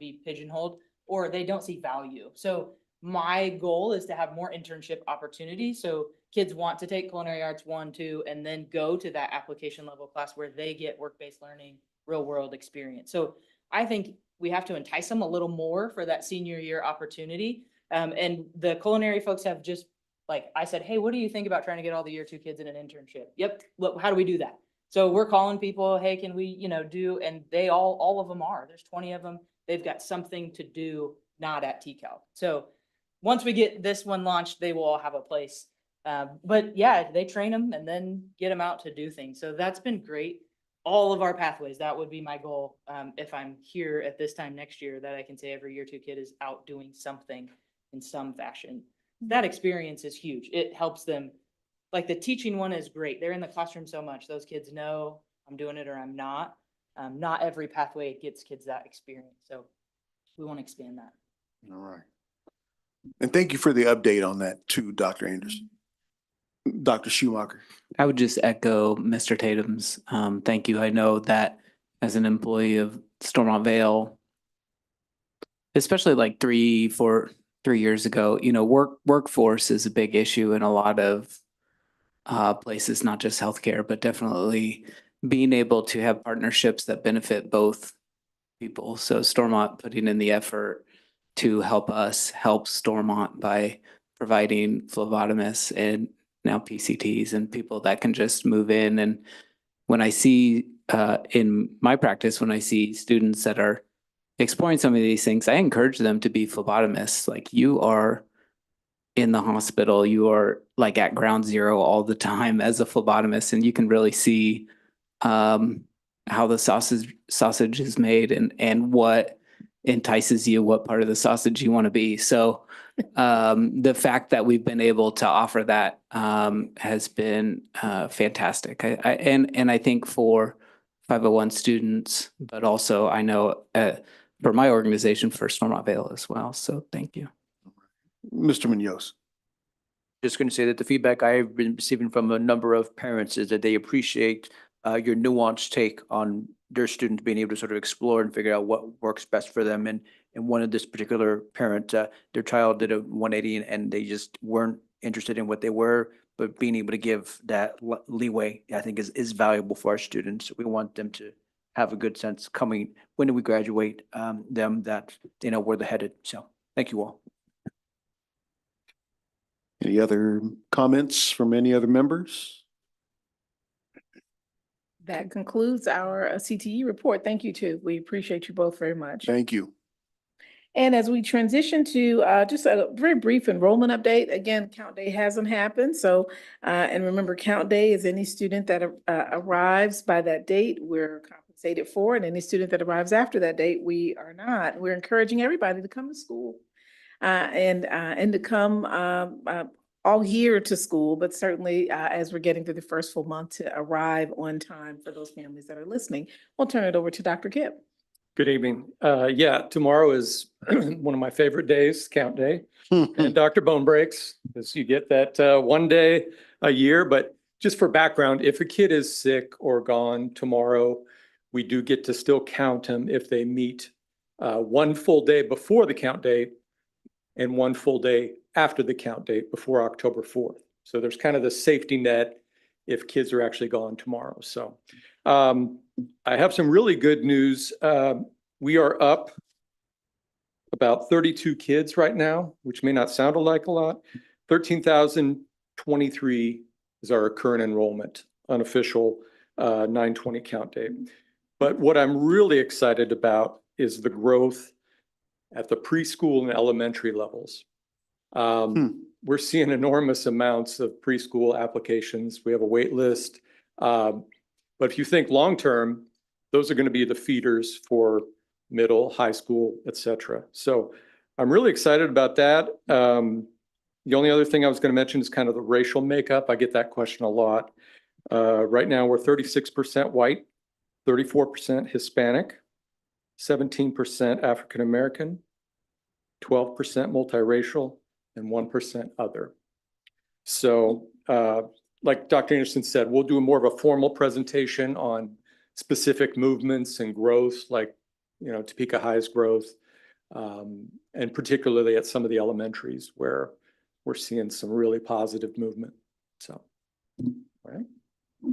be pigeonholed or they don't see value. So my goal is to have more internship opportunities. So kids want to take culinary arts 1, 2, and then go to that application level class where they get work-based learning, real world experience. So I think we have to entice them a little more for that senior year opportunity. And the culinary folks have just, like I said, hey, what do you think about trying to get all the year 2 kids in an internship? Yep. Look, how do we do that? So we're calling people, hey, can we, do, and they all of them are, there's 20 of them. They've got something to do, not at TCAL. So once we get this one launched, they will all have a place. But yeah, they train them and then get them out to do things. So that's been great. All of our pathways, that would be my goal. If I'm here at this time next year, that I can say every year 2 kid is out doing something in some fashion. That experience is huge. It helps them. Like the teaching one is great. They're in the classroom so much. Those kids know I'm doing it or I'm not. Not every pathway gets kids that experience. So we want to expand that. All right. And thank you for the update on that too, Dr. Anderson. Dr. Schumacher. I would just echo Mr. Tatum's thank you. I know that as an employee of Stormont Vale, especially like 3 years ago, workforce is a big issue in a lot of places, not just healthcare, but definitely being able to have partnerships that benefit both people. So Stormont putting in the effort to help us help Stormont by providing phlebotomists and now PCTs and people that can just move in. And when I see in my practice, when I see students that are exploring some of these things, I encourage them to be phlebotomists. Like, you are in the hospital, you are like at ground zero all the time as a phlebotomist, and you can really see how the sausage is made and what entices you, what part of the sausage you want to be. So the fact that we've been able to offer that has been fantastic. And I think for 501 students, but also I know for my organization, for Stormont Vale as well. So thank you. Mr. Munoz. Just going to say that the feedback I've been receiving from a number of parents is that they appreciate your nuanced take on their students being able to sort of explore and figure out what works best for them. And one of this particular parent, their child did a 180 and they just weren't interested in what they were, but being able to give that leeway, I think is valuable for our students. We want them to have a good sense coming when we graduate them that they know where they're headed. So thank you all. Any other comments from any other members? That concludes our CTE report. Thank you too. We appreciate you both very much. Thank you. And as we transition to just a very brief enrollment update, again, Count Day hasn't happened. So, and remember, Count Day is any student that arrives by that date, we're compensated for, and any student that arrives after that date, we are not. We're encouraging everybody to come to school and to come all year to school, but certainly as we're getting through the first full month, to arrive on time for those families that are listening. We'll turn it over to Dr. Kip. Good evening. Yeah, tomorrow is one of my favorite days, Count Day, and Dr. Bone Breaks, because you get that one day a year. But just for background, if a kid is sick or gone tomorrow, we do get to still count them if they meet one full day before the count date and one full day after the count date before October 4th. So there's kind of the safety net if kids are actually gone tomorrow. So I have some really good news. We are up about 32 kids right now, which may not sound like a lot. 13,023 is our current enrollment, unofficial 9/20 count date. But what I'm really excited about is the growth at the preschool and elementary levels. We're seeing enormous amounts of preschool applications. We have a wait list. But if you think long-term, those are going to be the feeders for middle, high school, et cetera. So I'm really excited about that. The only other thing I was going to mention is kind of the racial makeup. I get that question a lot. Right now, we're 36% white, 34% Hispanic, 17% African-American, 12% multiracial, and 1% other. So like Dr. Anderson said, we'll do more of a formal presentation on specific movements and growth, like, you know, Topeka High's growth, and particularly at some of the elementaries where we're seeing some really positive movement. So, all right. All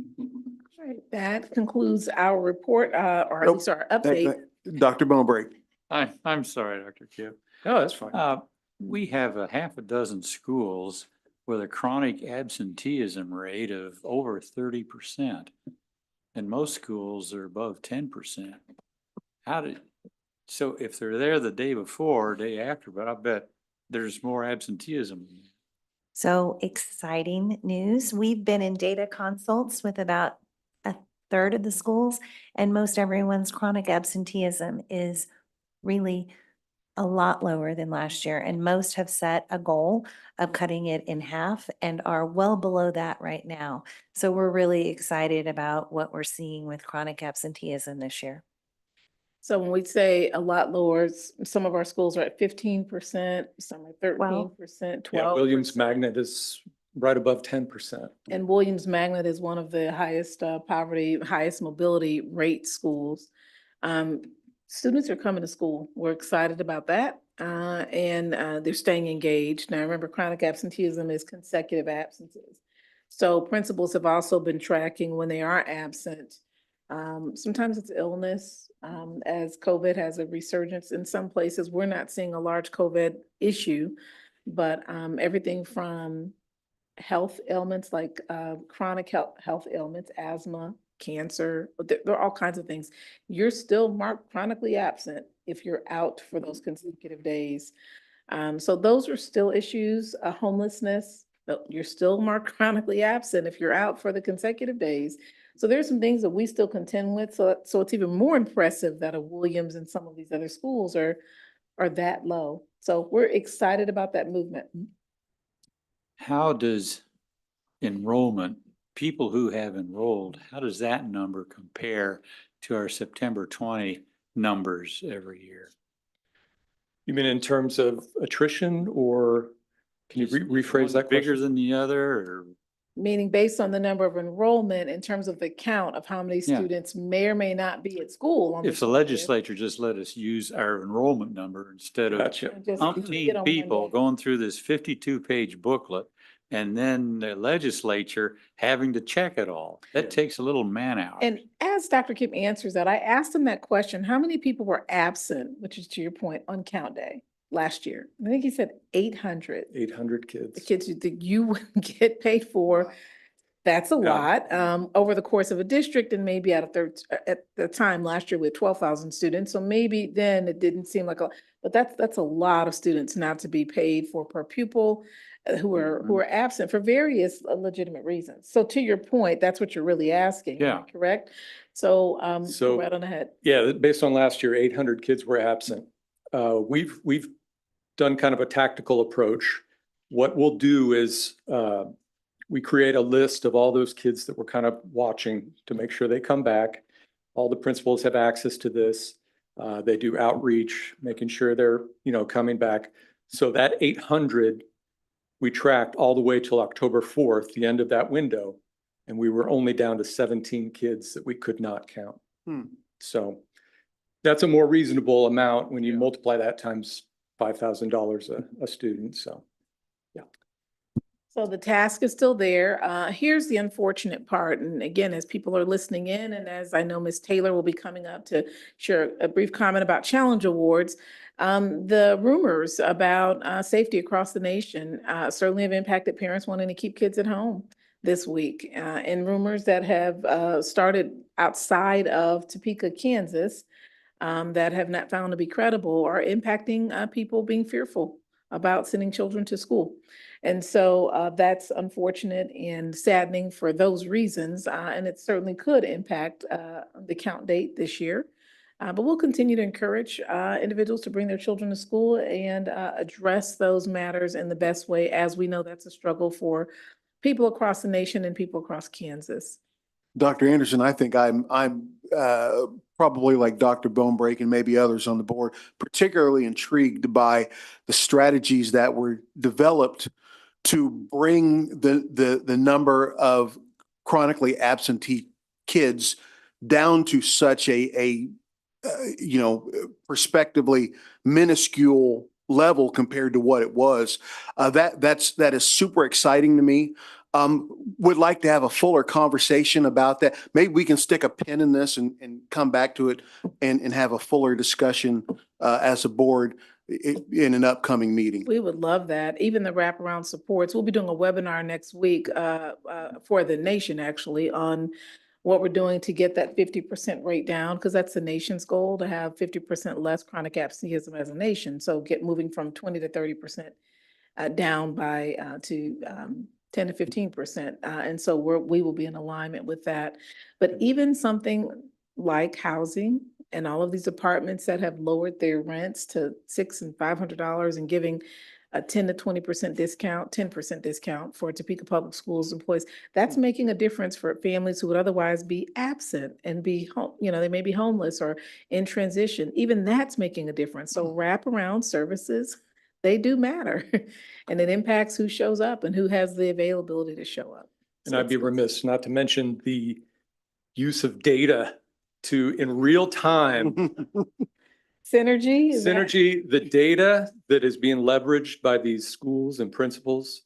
right, that concludes our report, or at least our update. Dr. Bonebreak. I'm sorry, Dr. Kip. No, that's fine. We have a half a dozen schools with a chronic absenteeism rate of over 30%. And most schools are above 10%. So if they're there the day before, day after, but I bet there's more absenteeism. So exciting news. We've been in data consults with about a third of the schools, and most everyone's chronic absenteeism is really a lot lower than last year. And most have set a goal of cutting it in half and are well below that right now. So we're really excited about what we're seeing with chronic absenteeism this year. So when we say a lot lower, some of our schools are at 15%, some are 13%, 12%. Yeah, Williams Magnet is right above 10%. And Williams Magnet is one of the highest poverty, highest mobility rate schools. Students are coming to school. We're excited about that. And they're staying engaged. Now, remember, chronic absenteeism is consecutive absences. So principals have also been tracking when they are absent. Sometimes it's illness, as COVID has a resurgence in some places. We're not seeing a large COVID issue, but everything from health ailments like chronic health ailments, asthma, cancer, there are all kinds of things. You're still marked chronically absent if you're out for those consecutive days. So those are still issues. Homelessness, you're still marked chronically absent if you're out for the consecutive days. So there's some things that we still contend with. So it's even more impressive that a Williams and some of these other schools are that low. So we're excited about that movement. How does enrollment, people who have enrolled, how does that number compare to our September 20 numbers every year? You mean in terms of attrition, or can you rephrase that question? Bigger than the other, or? Meaning based on the number of enrollment in terms of the count of how many students may or may not be at school. If the legislature just let us use our enrollment number instead of umpteen people going through this 52-page booklet, and then the legislature having to check it all, that takes a little man hours. And as Dr. Kim answers that, I asked him that question, how many people were absent, which is to your point, on count day last year? I think he said 800. 800 kids. The kids that you wouldn't get paid for. That's a lot over the course of a district, and maybe at the time last year we had 12,000 students. So maybe then it didn't seem like a, but that's a lot of students not to be paid for per pupil who are absent for various legitimate reasons. So to your point, that's what you're really asking, correct? So right on ahead. Yeah, based on last year, 800 kids were absent. We've done kind of a tactical approach. What we'll do is we create a list of all those kids that we're kind of watching to make sure they come back. All the principals have access to this. They do outreach, making sure they're, coming back. So that 800, we tracked all the way till October 4th, the end of that window. And we were only down to 17 kids that we could not count. Hmm. So that's a more reasonable amount when you multiply that times $5,000 a student. So, yeah. So the task is still there. Here's the unfortunate part. And again, as people are listening in, and as I know Ms. Taylor will be coming up to share a brief comment about Challenge Awards, the rumors about safety across the nation certainly have impacted parents wanting to keep kids at home this week. And rumors that have started outside of Topeka, Kansas, that have not found to be credible are impacting people being fearful about sending children to school. And so that's unfortunate and saddening for those reasons. And it certainly could impact the count date this year. But we'll continue to encourage individuals to bring their children to school and address those matters in the best way, as we know that's a struggle for people across the nation and people across Kansas. Dr. Anderson, I think I'm probably like Dr. Bonebreak and maybe others on the board, particularly intrigued by the strategies that were developed to bring the number of chronically absentee kids down to such a prospectively minuscule level compared to what it was. That is super exciting to me. Would like to have a fuller conversation about that. Maybe we can stick a pin in this and come back to it and have a fuller discussion as a board in an upcoming meeting. We would love that. Even the wraparound supports. We'll be doing a webinar next week for the nation, actually, on what we're doing to get that 50% rate down, because that's the nation's goal, to have 50% less chronic absenteeism as a nation. So moving from 20 to 30% down by to 10 to 15%. And so we will be in alignment with that. But even something like housing and all of these apartments that have lowered their rents to $600 and $500 and giving a 10 to 20% discount, 10% discount for Topeka Public Schools employees, that's making a difference for families who would otherwise be absent and be home, they may be homeless or in transition. Even that's making a difference. So wraparound services, they do matter. And it impacts who shows up and who has the availability to show up. And I'd be remiss not to mention the use of data in real time. Synergy? Synergy, the data that is being leveraged by these schools and principals,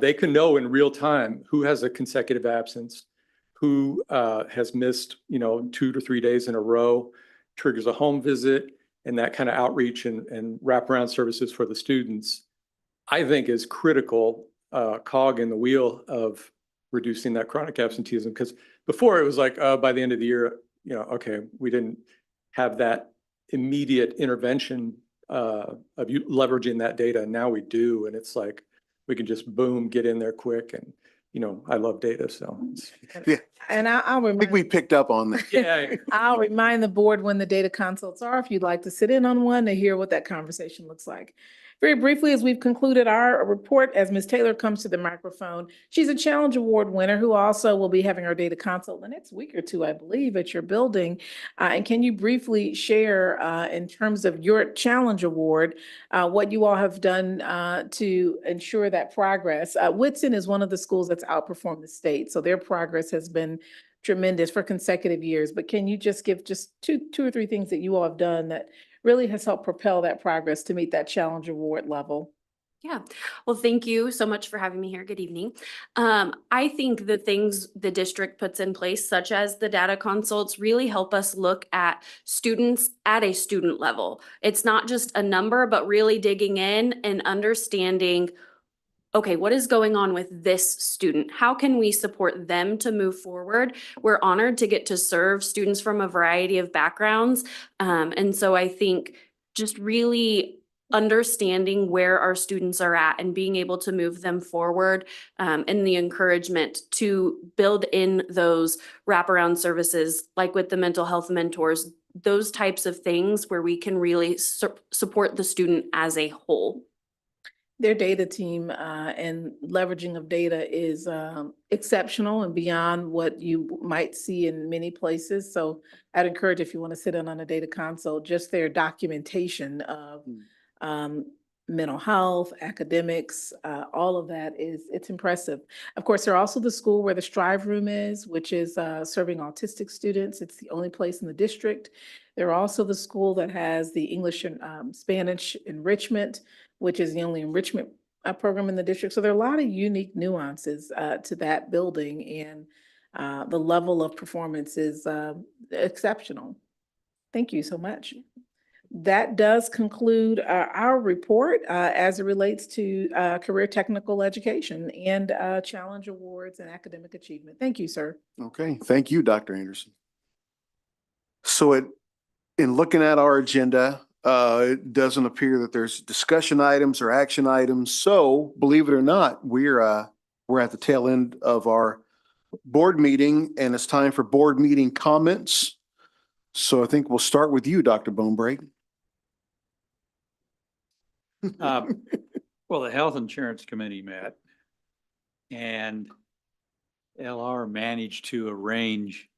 they can know in real time who has a consecutive absence, who has missed, 2 to 3 days in a row, triggers a home visit, and that kind of outreach and wraparound services for the students, I think is critical cog in the wheel of reducing that chronic absenteeism. Because before it was like, by the end of the year, okay, we didn't have that immediate intervention of leveraging that data. Now we do. And it's like, we can just boom, get in there quick. And, I love data. So yeah. And I'll remind. I think we picked up on that. Yeah. I'll remind the board when the data consults are, if you'd like to sit in on one to hear what that conversation looks like. Very briefly, as we've concluded our report, as Ms. Taylor comes to the microphone, she's a Challenge Award winner who also will be having our data consult the next week or two, I believe, at your building. And can you briefly share, in terms of your Challenge Award, what you all have done to ensure that progress? Whitson is one of the schools that's outperformed the state, so their progress has been tremendous for consecutive years. But can you just give just two or three things that you all have done that really has helped propel that progress to meet that Challenge Award level? Yeah. Well, thank you so much for having me here. Good evening. I think the things the district puts in place, such as the data consults, really help us look at students at a student level. It's not just a number, but really digging in and understanding, okay, what is going on with this student? How can we support them to move forward? We're honored to get to serve students from a variety of backgrounds. And so I think just really understanding where our students are at and being able to move them forward, and the encouragement to build in those wraparound services, like with the mental health mentors, those types of things where we can really support the student as a whole. Their data team and leveraging of data is exceptional and beyond what you might see in many places. So I'd encourage, if you want to sit in on a data consult, just their documentation of mental health, academics, all of that it's impressive. Of course, they're also the school where the Strive Room is, which is serving autistic students. It's the only place in the district. They're also the school that has the English and Spanish enrichment, which is the only enrichment program in the district. So there are a lot of unique nuances to that building, and the level of performance is exceptional. Thank you so much. That does conclude our report as it relates to career technical education and challenge awards and academic achievement. Thank you, sir. Okay, thank you, Dr. Anderson. So in looking at our agenda, it doesn't appear that there's discussion items or action items. So believe it or not, we're at the tail end of our board meeting, and it's time for board meeting comments. So I think we'll start with you, Dr. Bonebreak. Well, the Health Insurance Committee met and LR managed to arrange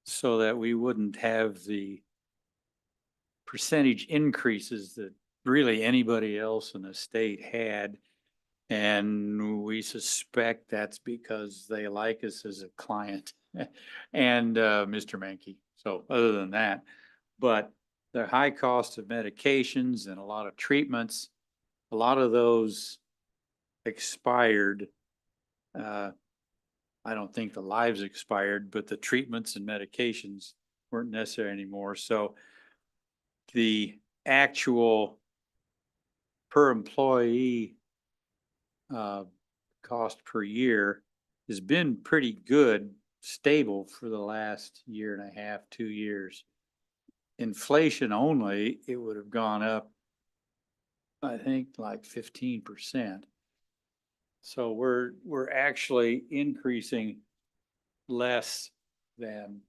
so that we wouldn't have the percentage increases that really anybody else in the state had. And we suspect that's because they like us as a client and Mr. Mankey. So other than that, but the high cost of medications and a lot of treatments, a lot of those expired. I don't think the lives expired, but the treatments and medications weren't necessary anymore. So the actual per employee cost per year has been pretty good, stable for the last year and a half, 2 years. Inflation only, it would have gone up, I think, like 15%. So we're actually increasing less than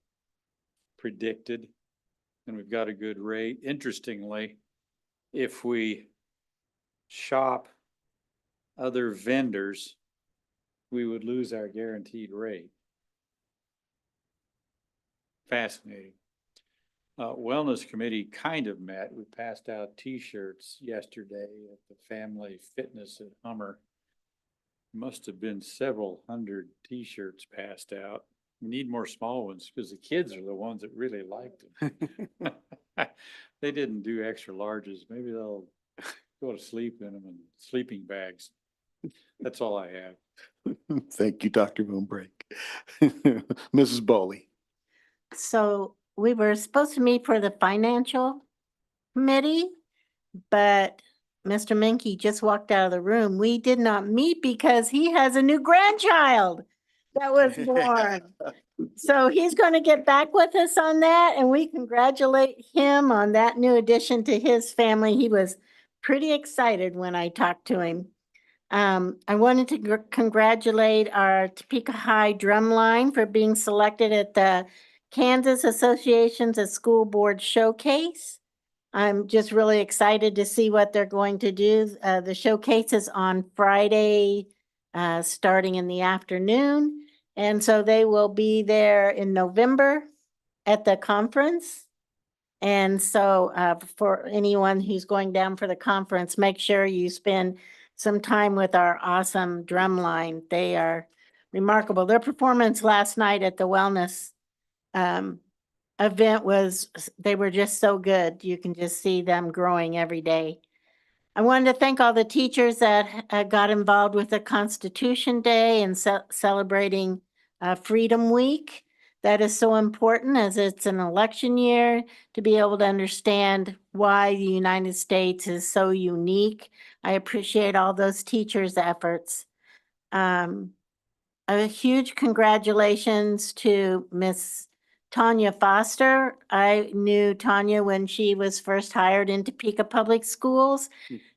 predicted, and we've got a good rate. Interestingly, if we shop other vendors, we would lose our guaranteed rate. Fascinating. Wellness committee kind of met. We passed out t-shirts yesterday at the Family Fitness at Hummer. Must have been several hundred t-shirts passed out. We need more small ones because the kids are the ones that really liked them. They didn't do extra larges. Maybe they'll go to sleep in them in sleeping bags. That's all I have. Thank you, Dr. Bonebreak. Mrs. Bowley. So we were supposed to meet for the financial committee, but Mr. Minky just walked out of the room. We did not meet because he has a new grandchild that was born. So he's going to get back with us on that, and we congratulate him on that new addition to his family. He was pretty excited when I talked to him. I wanted to congratulate our Topeka High Drumline for being selected at the Kansas Association's of School Board Showcase. I'm just really excited to see what they're going to do. The showcase is on Friday, starting in the afternoon. And so they will be there in November at the conference. And so for anyone who's going down for the conference, make sure you spend some time with our awesome drumline. They are remarkable. Their performance last night at the wellness event they were just so good. You can just see them growing every day. I wanted to thank all the teachers that got involved with the Constitution Day and celebrating Freedom Week. That is so important as it's an election year to be able to understand why the United States is so unique. I appreciate all those teachers' efforts. A huge congratulations to Miss Tanya Foster. I knew Tanya when she was first hired in Topeka Public Schools.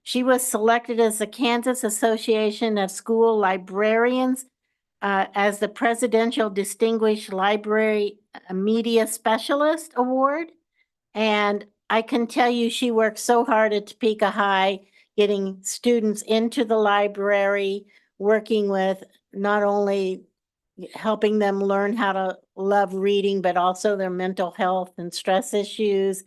She was selected as the Kansas Association of School Librarians as the Presidential Distinguished Library Media Specialist Award. And I can tell you she worked so hard at Topeka High, getting students into the library, working with not only helping them learn how to love reading, but also their mental health and stress issues.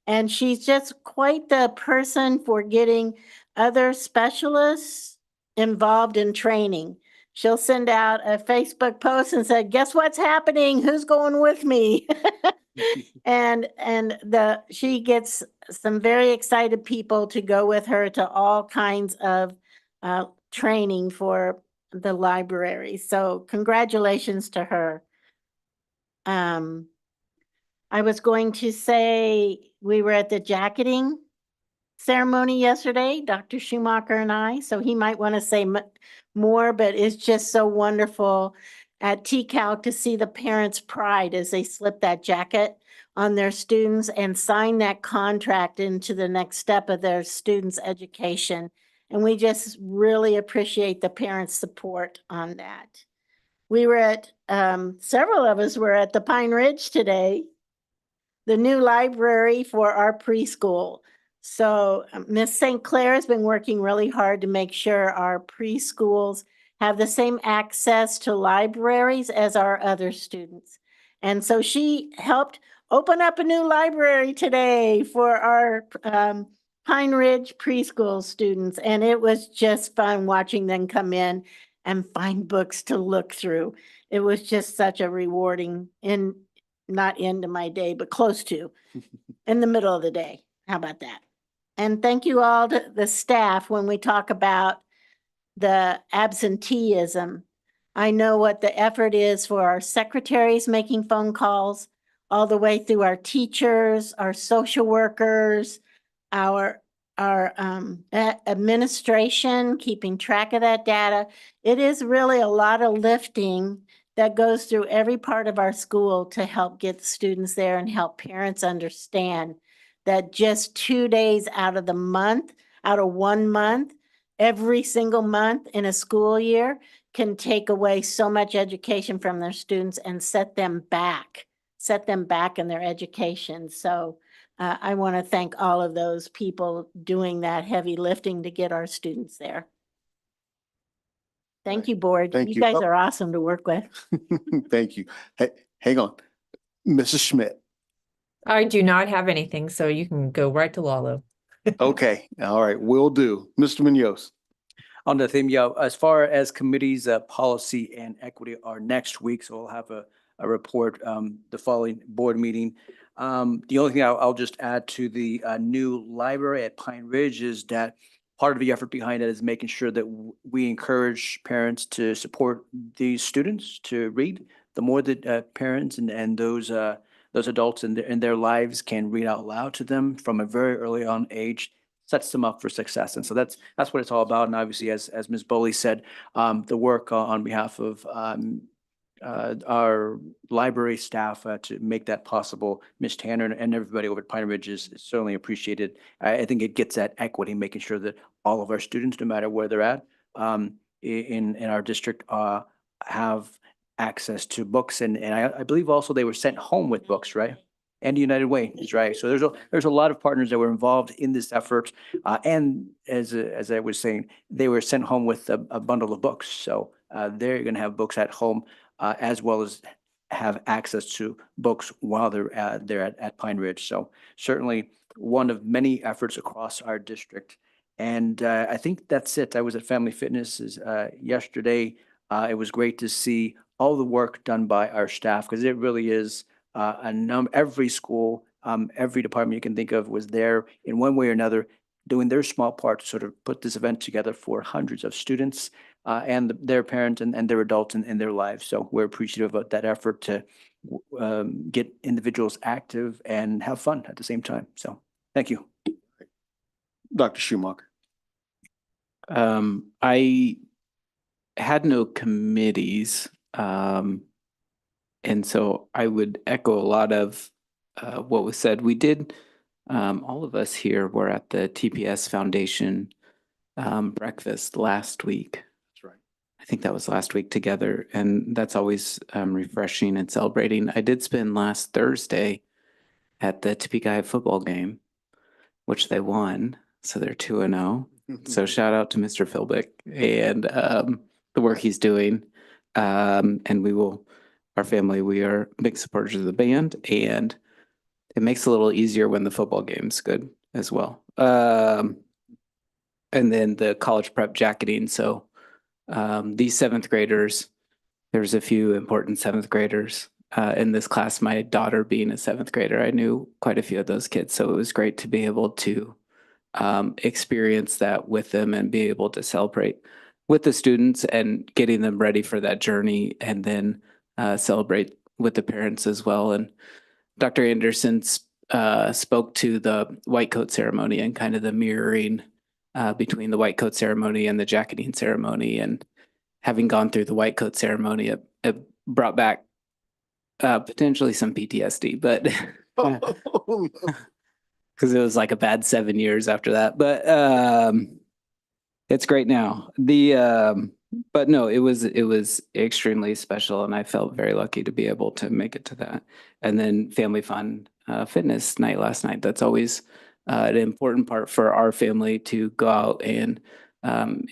And she's just quite the person for getting other specialists involved in training. She'll send out a Facebook post and say, guess what's happening? Who's going with me? And she gets some very excited people to go with her to all kinds of training for the library. So congratulations to her. I was going to say, we were at the jacketing ceremony yesterday, Dr. Schumacher and I, so he might want to say more, but it's just so wonderful at TCAL to see the parents' pride as they slip that jacket on their students and sign that contract into the next step of their students' education. And we just really appreciate the parents' support on that. We were at, several of us were at the Pine Ridge today, the new library for our preschool. So Miss St. Clair has been working really hard to make sure our preschools have the same access to libraries as our other students. And so she helped open up a new library today for our Pine Ridge preschool students. And it was just fun watching them come in and find books to look through. It was just such a rewarding, not end of my day, but close to, in the middle of the day. How about that? And thank you all to the staff when we talk about the absenteeism. I know what the effort is for our secretaries making phone calls, all the way through our teachers, our social workers, our administration, keeping track of that data. It is really a lot of lifting that goes through every part of our school to help get students there and help parents understand that just 2 days out of the month, out of 1 month, every single month in a school year can take away so much education from their students and set them back in their education. So I want to thank all of those people doing that heavy lifting to get our students there. Thank you, board. Thank You you. guys Oh. are awesome to work with. Thank you. Hey, hang on. Mrs. Schmidt. I do not have anything, so you can go right to Lalo. Okay. All right. Will do. Mr. Munoz. On the theme, yeah, as far as committees, policy and equity are next week, so we'll have a report, the following board meeting. The only thing I'll just add to the new library at Pine Ridge is that part of the effort behind it is making sure that we encourage parents to support these students to read. The more that parents and those adults in their lives can read out loud to them from a very early on age, sets them up for success. And so that's what it's all about. And obviously, as Ms. Boley said, the work on behalf of our library staff to make that possible, Ms. Tanner and everybody over at Pine Ridge is certainly appreciated. I think it gets at equity, making sure that all of our students, no matter where they're at, in our district, have access to books. And I believe also they were sent home with books, right? And United Way is right. So there's a lot of partners that were involved in this effort. And as I was saying, they were sent home with a bundle of books. So they're going to have books at home as well as have access to books while they're at Pine Ridge. So certainly one of many efforts across our district. And I think that's it. I was at Family Fitness yesterday. It was great to see all the work done by our staff, because it really is every school, every department you can think of was there in one way or another, doing their small part to sort of put this event together for hundreds of students and their parents and their adults in their lives. So we're appreciative of that effort to get individuals active and have fun at the same time. So thank you. Dr. Schumacher. I had no committees. And so I would echo a lot of what was said. We did, all of us here were at the TPS Foundation breakfast last week. That's right. I think that was last week together. And that's always refreshing and celebrating. I did spend last Thursday at the Topeka High football game, which they won. So they're 2-0. So shout out to Mr. Philbick and the work he's doing. And our family, we are big supporters of the band, and it makes it a little easier when the football game's good as well. and then the college prep jacketing. So these seventh graders, there's a few important seventh graders in this class. My daughter being a seventh grader, I knew quite a few of those kids. So it was great to be able to experience that with them and be able to celebrate with the students and getting them ready for that journey, and then celebrate with the parents as well. And Dr. Anderson spoke to the white coat ceremony and kind of the mirroring between the white coat ceremony and the jacketing ceremony. And having gone through the white coat ceremony, it brought back potentially some PTSD, but because it was like a bad 7 years after that. But it's great now. But no, it was extremely special, and I felt very lucky to be able to make it to that. And then family fun fitness night last night. That's always an important part for our family, to go out and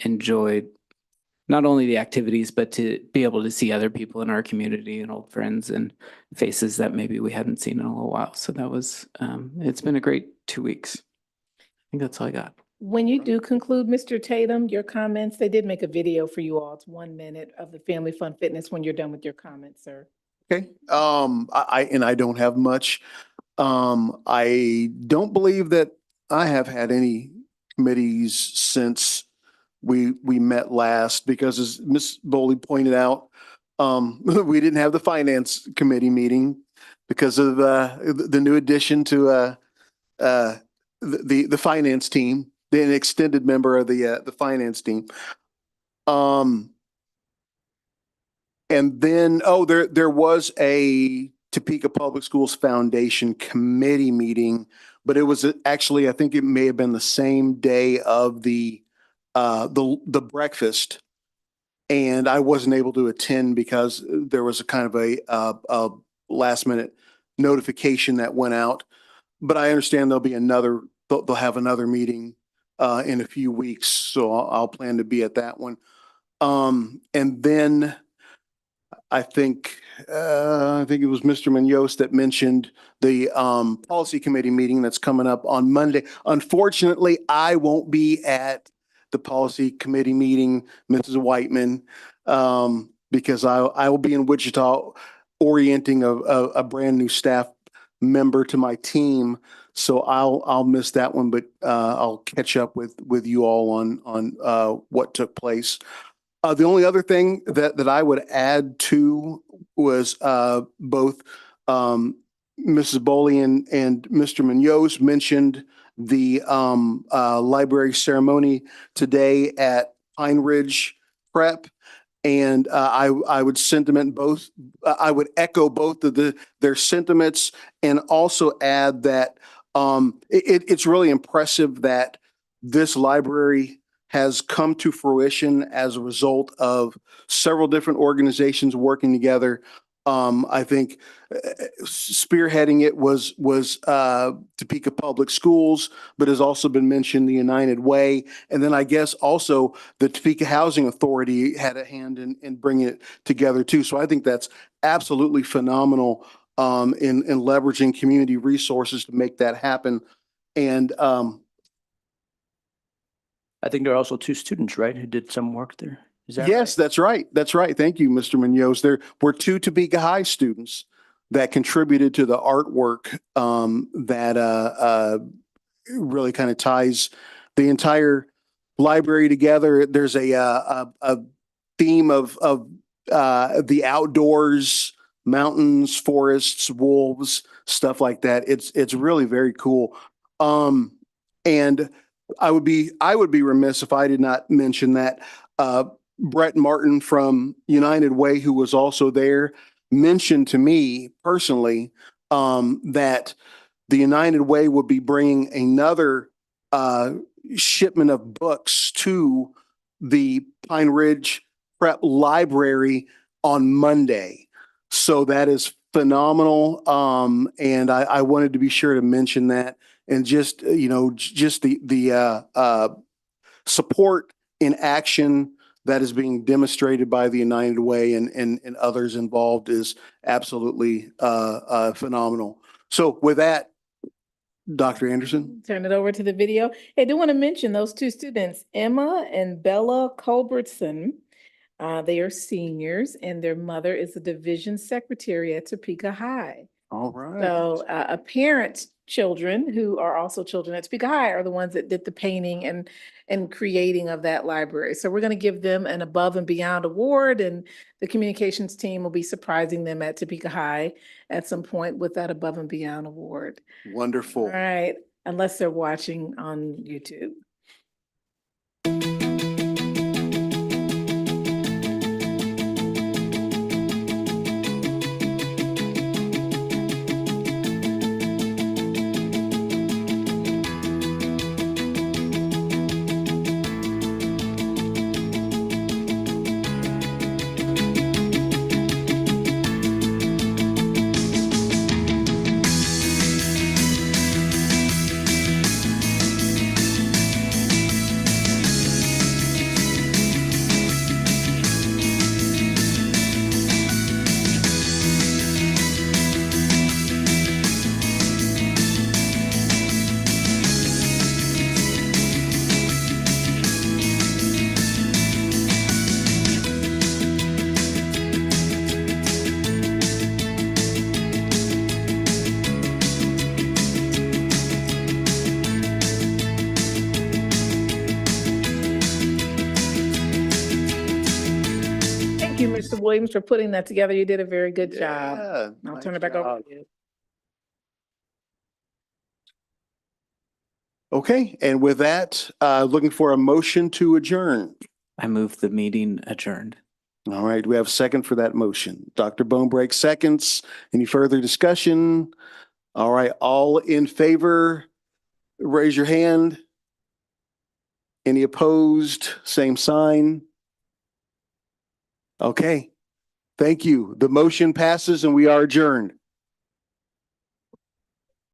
enjoy not only the activities, but to be able to see other people in our community and old friends and faces that maybe we hadn't seen in a little while. So that was, it's been a great 2 weeks. I think that's all I got. When you do conclude, Mr. Tatum, your comments, they did make a video for you all. It's 1 minute of the Family Fun Fitness when you're done with your comments, sir. Okay. I don't have much. I don't believe that I have had any committees since we met last, because as Ms. Bowley pointed out, we didn't have the finance committee because of the new addition to the finance team, an extended member of the finance team. And then, there was a Topeka Public Schools Foundation committee meeting, but it was actually, I think it may have been the same day of the breakfast. And I wasn't able to attend because there was a kind of a last minute notification that went out. But I understand they'll have another meeting in a few weeks. So I'll plan to be at that one. And then I think it was Mr. Munoz that mentioned the policy committee meeting that's coming up on Monday. Unfortunately, I won't be at the policy committee meeting, Mrs. Whiteman, because I will be in Wichita orienting a brand new staff member to my team. So I'll miss that one, but I'll catch up with you all on what took place. The only other thing that I would add to was both Mrs. Bowley and Mr. Munoz mentioned the library ceremony today at Pine Ridge Prep. And I would I would echo both of their sentiments, and also add that it's really impressive that this library has come to fruition as a result of several different organizations working together. I think spearheading it was Topeka Public Schools, but has also been mentioned the United Way. And then I guess also the Topeka Housing Authority had a hand in bringing it together too. So I think that's absolutely phenomenal in leveraging community resources to make that happen. And I think there are also 2 students, right, who did some work there. Is that yes, that's right. That's right. Thank you, Mr. Munoz. There were 2 Topeka High students that contributed to the artwork that really kind of ties the entire library together. There's a theme of the outdoors, mountains, forests, wolves, stuff like that. It's really very cool. And I would be remiss if I did not mention that Brett Martin from United Way, who was also there, mentioned to me personally that the United Way would be bringing another shipment of books to the Pine Ridge Prep Library on Monday. So that is phenomenal. And I wanted to be sure to mention that, and just, just the support in action that is being demonstrated by the United Way and others involved is absolutely phenomenal. So with that, Dr. Anderson? Turn it over to the video. Hey, I do want to mention those two students, Emma and Bella Culbertson. They are seniors and their mother is a division secretary at Topeka High. All right. So a parent's children who are also children at Topeka High are the ones that did the painting and creating of that library. So we're going to give them an above and beyond award, and the communications team will be surprising them at Topeka High at some point with that above and beyond award. Wonderful. All right, unless they're watching on YouTube. Thank you, Mr. Williams, for putting that together. You did a very good job. Yeah, I'll nice turn it back over job. to you. Okay, and with that, looking for a motion to adjourn. I move the meeting adjourned. All right, we have a second for that motion. Dr. Bonebreak seconds. Any further discussion? All right, all in favor, raise your hand. Any opposed, same sign. Okay, thank you. The motion passes and we are adjourned.